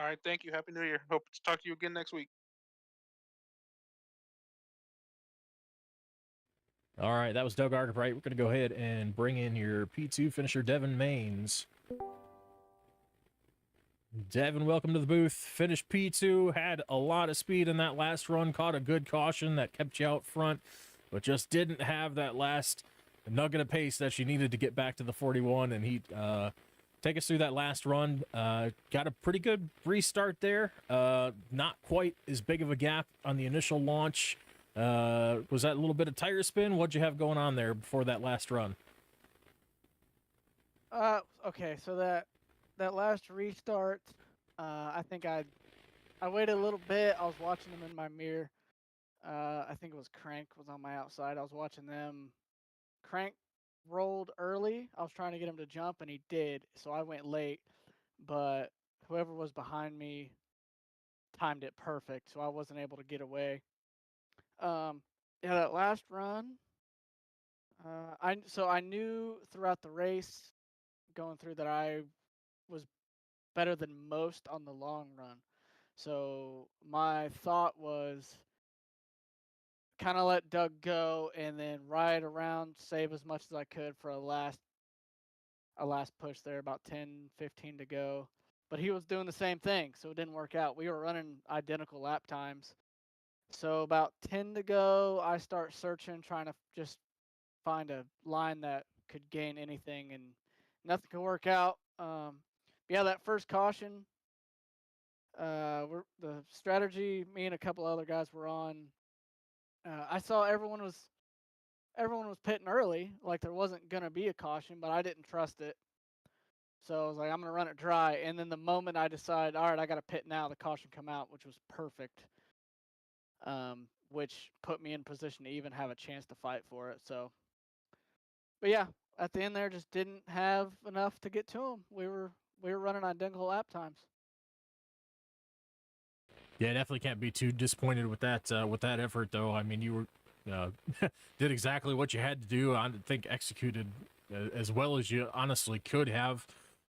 All right, thank you. Happy New Year. Hope to talk to you again next week. All right, that was Doug Arkwright. We're going to go ahead and bring in your P2 finisher, Devin Maines. Devin, welcome to the booth. Finished P2, had a lot of speed in that last run, caught a good caution that kept you out front, but just didn't have that last nugget of pace that you needed to get back to the 41. And he take us through that last run. Got a pretty good restart there. Not quite as big of a gap on the initial launch. Was that a little bit of tire spin? What'd you have going on there before that last run? Okay, so that last restart, I think I waited a little bit. I was watching them in my mirror. I think it was Crank was on my outside. I was watching them. Crank rolled early. I was trying to get him to jump, and he did. So I went late, but whoever was behind me timed it perfect, so I wasn't able to get away. Yeah, that last run, I knew throughout the race going through that I was better than most on the long run. So my thought was kind of let Doug go and then ride around, save as much as I could for a last push there, about 10, 15 to go. But he was doing the same thing, so it didn't work out. We were running identical lap times. So about 10 to go, I start searching, trying to just find a line that could gain anything, and nothing could work out. Yeah, that first caution, the strategy me and a couple other guys were on. I saw everyone was pitting early, like there wasn't gonna be a caution, but I didn't trust it. So I was like, I'm gonna run it dry. And then the moment I decide, all right, I got to pit now, the caution come out, which was perfect. Which put me in position to even have a chance to fight for it. So, but yeah, at the end there, just didn't have enough to get to him. We were running identical lap times. Yeah, definitely can't be too disappointed with that effort, though. I mean, you were did exactly what you had to do. I think executed as well as you honestly could have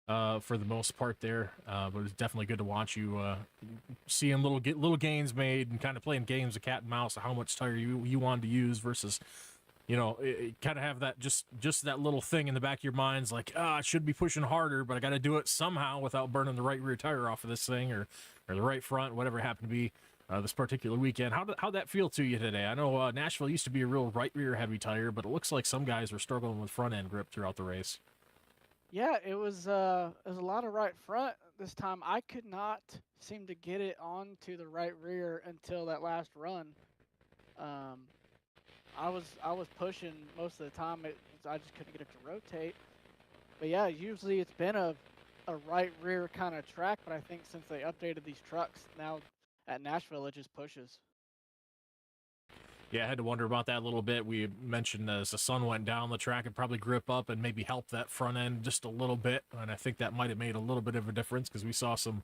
for the most part there. But it's definitely good to watch you seeing little gains made and kind of playing games of cat and mouse of how much tire you wanted to use versus. Kind of have that just that little thing in the back of your minds, like, I should be pushing harder, but I got to do it somehow without burning the right rear tire off of this thing or the right front, whatever it happened to be this particular weekend. How'd that feel to you today? I know Nashville used to be a real right rear heavy tire, but it looks like some guys were struggling with front end grip throughout the race. Yeah, it was a lot of right front this time. I could not seem to get it onto the right rear until that last run. I was pushing most of the time. I just couldn't get it to rotate. But yeah, usually it's been a right rear kind of track, but I think since they updated these trucks now at Nashville, it just pushes. Yeah, I had to wonder about that a little bit. We mentioned as the sun went down the track, it probably grip up and maybe help that front end just a little bit. And I think that might have made a little bit of a difference because we saw some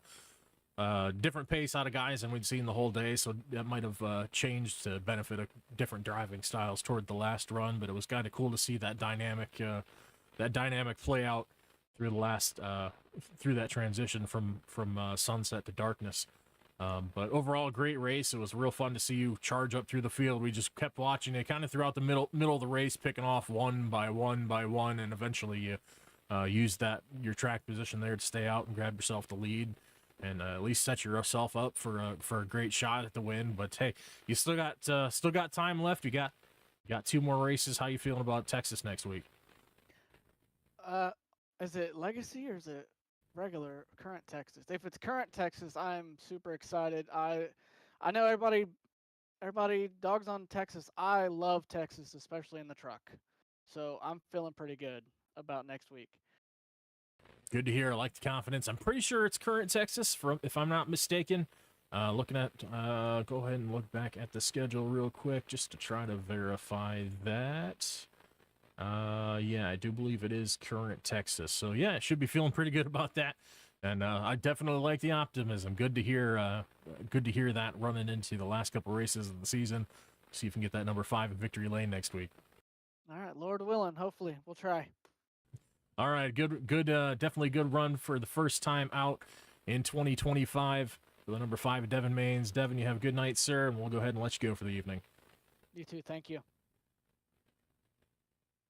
different pace out of guys than we'd seen the whole day. So that might have changed to benefit of different driving styles toward the last run. But it was kind of cool to see that dynamic play out through the last through that transition from sunset to darkness. But overall, a great race. It was real fun to see you charge up through the field. We just kept watching it kind of throughout the middle of the race, picking off one by one, and eventually you used your track position there to stay out and grab yourself the lead, and at least set yourself up for a great shot at the win. But hey, you still got time left. You got 2 more races. How you feeling about Texas next week? Is it Legacy or is it regular current Texas? If it's current Texas, I'm super excited. I know everybody dogs on Texas. I love Texas, especially in the truck. So I'm feeling pretty good about next week. Good to hear. I like the confidence. I'm pretty sure it's current Texas, if I'm not mistaken. Looking at, go ahead and look back at the schedule real quick just to try to verify that. Yeah, I do believe it is current Texas. So yeah, I should be feeling pretty good about that. And I definitely like the optimism. Good to hear that running into the last couple races of the season. See if we can get that number 5 in victory lane next week. All right, Lord willing, hopefully we'll try. All right, good, definitely good run for the first time out in 2025 for the number 5 of Devin Maines. Devin, you have a good night, sir, and we'll go ahead and let you go for the evening. You too, thank you.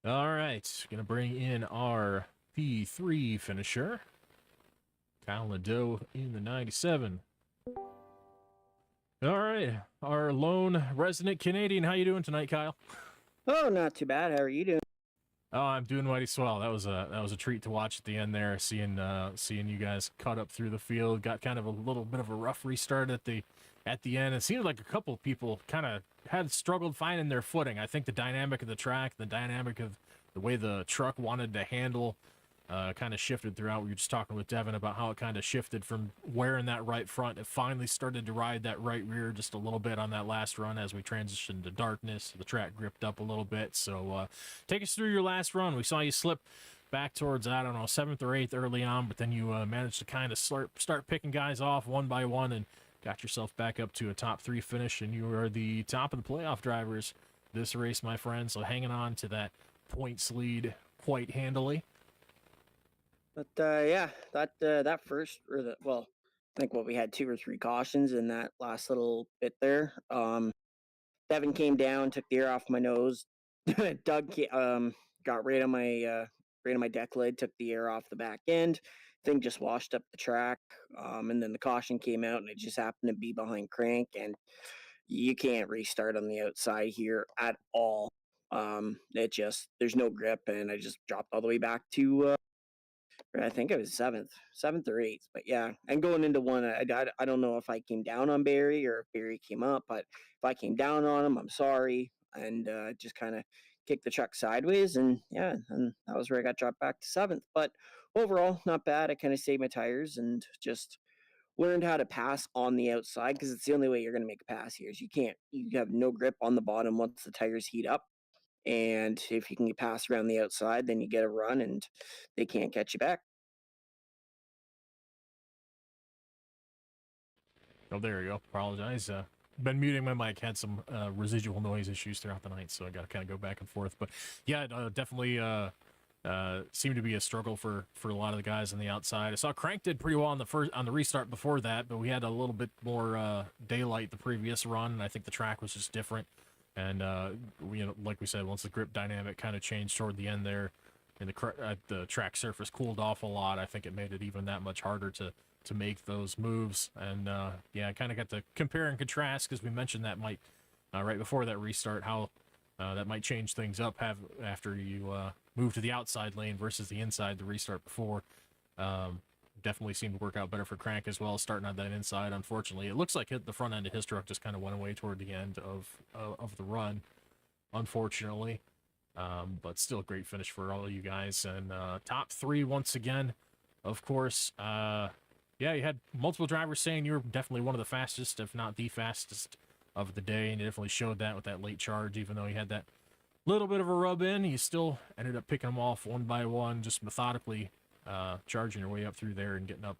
All right, gonna bring in our P3 finisher, Kyle Nadeau in the 97. All right, our lone resident Canadian. How you doing tonight, Kyle? Oh, not too bad. How are you doing? Oh, I'm doing mighty swell. That was a treat to watch at the end there, seeing you guys cut up through the field. Got kind of a little bit of a rough restart at the end. It seemed like a couple of people kind of had struggled finding their footing. I think the dynamic of the track, the dynamic of the way the truck wanted to handle, kind of shifted throughout. We were just talking with Devin about how it kind of shifted from wearing that right front. It finally started to ride that right rear just a little bit on that last run as we transitioned to darkness. The track gripped up a little bit. So take us through your last run. We saw you slip back towards, I don't know, 7th or 8th early on, but then you managed to kind of start picking guys off one by one and got yourself back up to a top 3 finish, and you are the top of the playoff drivers this race, my friend. So hanging on to that points lead quite handily. But yeah, that first, I think we had 2 or 3 cautions in that last little bit there. Devin came down, took the air off my nose. Doug got right on my deck lid, took the air off the back end. Thing just washed up the track. And then the caution came out, and it just happened to be behind Crank, and you can't restart on the outside here at all. There's no grip, and I just dropped all the way back to I think it was 7th or 8th, but yeah. And going into one, I don't know if I came down on Barry or if Barry came up, but if I came down on him, I'm sorry, and just kind of kicked the truck sideways, and yeah, and that was where I got dropped back to 7th. But overall, not bad. I kind of saved my tires and just learned how to pass on the outside, because it's the only way you're going to make a pass here. Is you have no grip on the bottom once the tires heat up. And if you can pass around the outside, then you get a run and they can't catch you back. Oh, there you go. Apologize. Been muting my mic. Had some residual noise issues throughout the night, so I got to kind of go back and forth. But yeah, definitely seemed to be a struggle for a lot of the guys on the outside. I saw Crank did pretty well on the restart before that, but we had a little bit more daylight the previous run, and I think the track was just different. And like we said, once the grip dynamic kind of changed toward the end there, and the track surface cooled off a lot, I think it made it even that much harder to make those moves. And yeah, I kind of got to compare and contrast, because we mentioned that might right before that restart, how that might change things up after you move to the outside lane versus the inside. The restart before definitely seemed to work out better for Crank as well, starting on that inside. Unfortunately, it looks like the front end of his truck just kind of went away toward the end of the run, unfortunately. But still a great finish for all of you guys. And top 3 once again, of course. Yeah, you had multiple drivers saying you were definitely one of the fastest, if not the fastest, of the day, and he definitely showed that with that late charge. Even though he had that little bit of a rub in, he still ended up picking them off one by one, just methodically charging your way up through there and getting up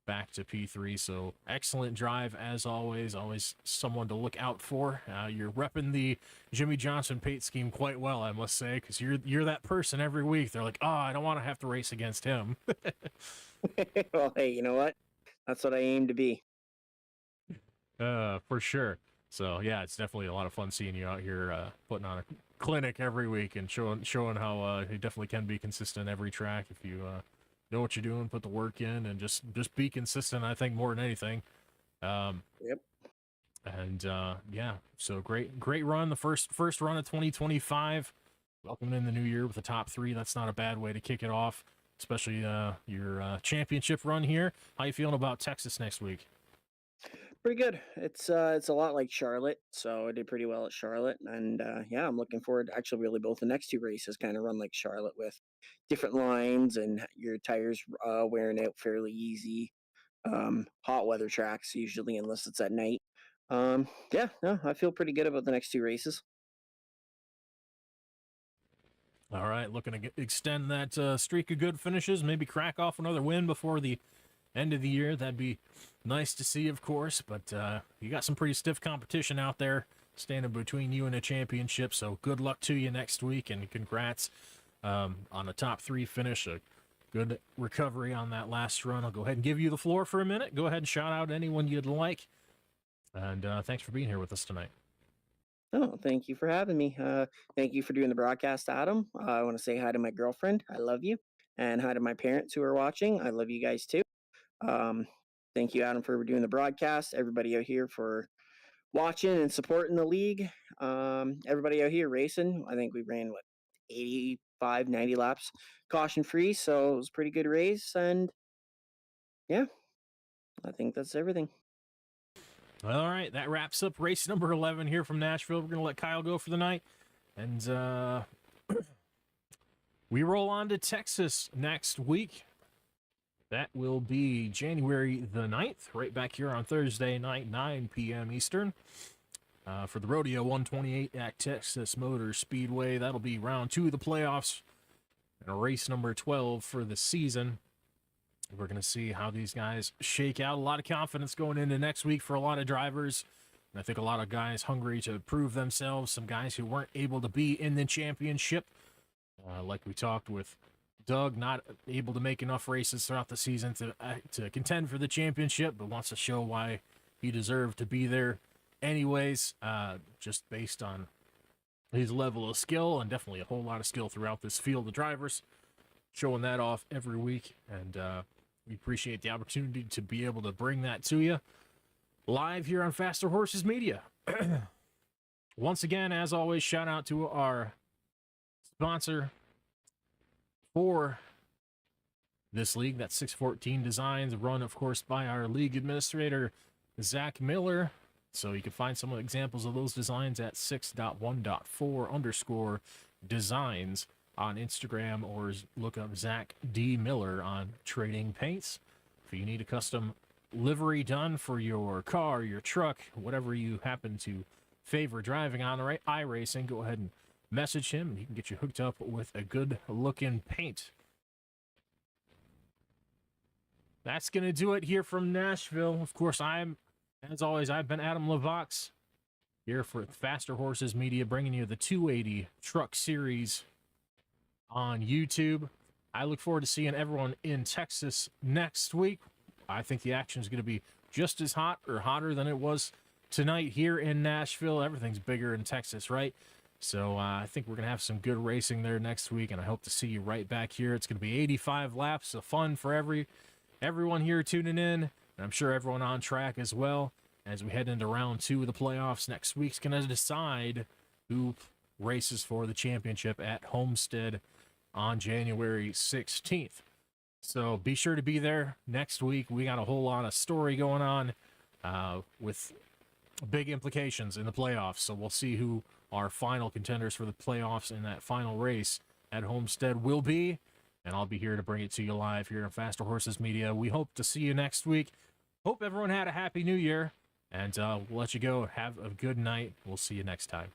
back to P3. So excellent drive as always. Always someone to look out for. You're repping the Jimmy Johnson paint scheme quite well, I must say, because you're that person every week. They're like, oh, I don't want to have to race against him. Well, hey, you know what? That's what I aim to be. For sure. So yeah, it's definitely a lot of fun seeing you out here putting on a clinic every week and showing how you definitely can be consistent every track if you know what you're doing, put the work in, and just be consistent. I think more than anything. Yep. And yeah, so great run. The first run of 2025. Welcome in the new year with the top 3. That's not a bad way to kick it off, especially your championship run here. How you feeling about Texas next week? Pretty good. It's a lot like Charlotte, so I did pretty well at Charlotte, and yeah, I'm looking forward. Actually, really, both the next 2 races kind of run like Charlotte with different lines and your tires wearing out fairly easy. Hot weather tracks usually, unless it's at night. Yeah, no, I feel pretty good about the next 2 races. All right, looking to extend that streak of good finishes, maybe crack off another win before the end of the year. That'd be nice to see, of course, but you got some pretty stiff competition out there standing between you and a championship, so good luck to you next week, and congrats on a top 3 finish. A good recovery on that last run. I'll go ahead and give you the floor for a minute. Go ahead and shout out anyone you'd like, and thanks for being here with us tonight. Oh, thank you for having me. Thank you for doing the broadcast, Adam. I want to say hi to my girlfriend. I love you. And hi to my parents who are watching. I love you guys too. Thank you, Adam, for doing the broadcast. Everybody out here for watching and supporting the league. Everybody out here racing. I think we ran, 85, 90 laps caution free. So it was a pretty good race. And yeah, I think that's everything. All right, that wraps up race number 11 here from Nashville. We're going to let Kyle go for the night. And we roll on to Texas next week. That will be January the 9th, right back here on Thursday night, 9 p.m. Eastern. For the Rodeo 128 at Texas Motor Speedway. That'll be round 2 of the playoffs and race number 12 for the season. We're going to see how these guys shake out. A lot of confidence going into next week for a lot of drivers. And I think a lot of guys hungry to prove themselves. Some guys who weren't able to be in the championship. Like we talked with Doug, not able to make enough races throughout the season to contend for the championship, but wants to show why he deserved to be there anyways, just based on his level of skill, and definitely a whole lot of skill throughout this field of drivers. Showing that off every week, and we appreciate the opportunity to be able to bring that to you live here on Faster Horses Media. Once again, as always, shout out to our sponsor for this league, that's 614 Designs, run, of course, by our league administrator, Zach Miller. So you can find some examples of those designs at 6.1.4_designs on Instagram, or look up Zach D. Miller on Trading Paints. If you need a custom livery done for your car, your truck, whatever you happen to favor driving on iRacing, go ahead and message him, and he can get you hooked up with a good-looking paint. That's going to do it here from Nashville. Of course, as always, I've been Adam LaVox here for Faster Horses Media, bringing you the 280 Truck Series on YouTube. I look forward to seeing everyone in Texas next week. I think the action is going to be just as hot or hotter than it was tonight here in Nashville. Everything's bigger in Texas, right? So I think we're going to have some good racing there next week, and I hope to see you right back here. It's going to be 85 laps of fun for everyone here tuning in, and I'm sure everyone on track as well. As we head into round 2 of the playoffs, next week's going to decide who races for the championship at Homestead on January 16th. So be sure to be there next week. We got a whole lot of story going on with big implications in the playoffs. So we'll see who our final contenders for the playoffs in that final race at Homestead will be. And I'll be here to bring it to you live here on Faster Horses Media. We hope to see you next week. Hope everyone had a happy new year. And we'll let you go. Have a good night. We'll see you next time.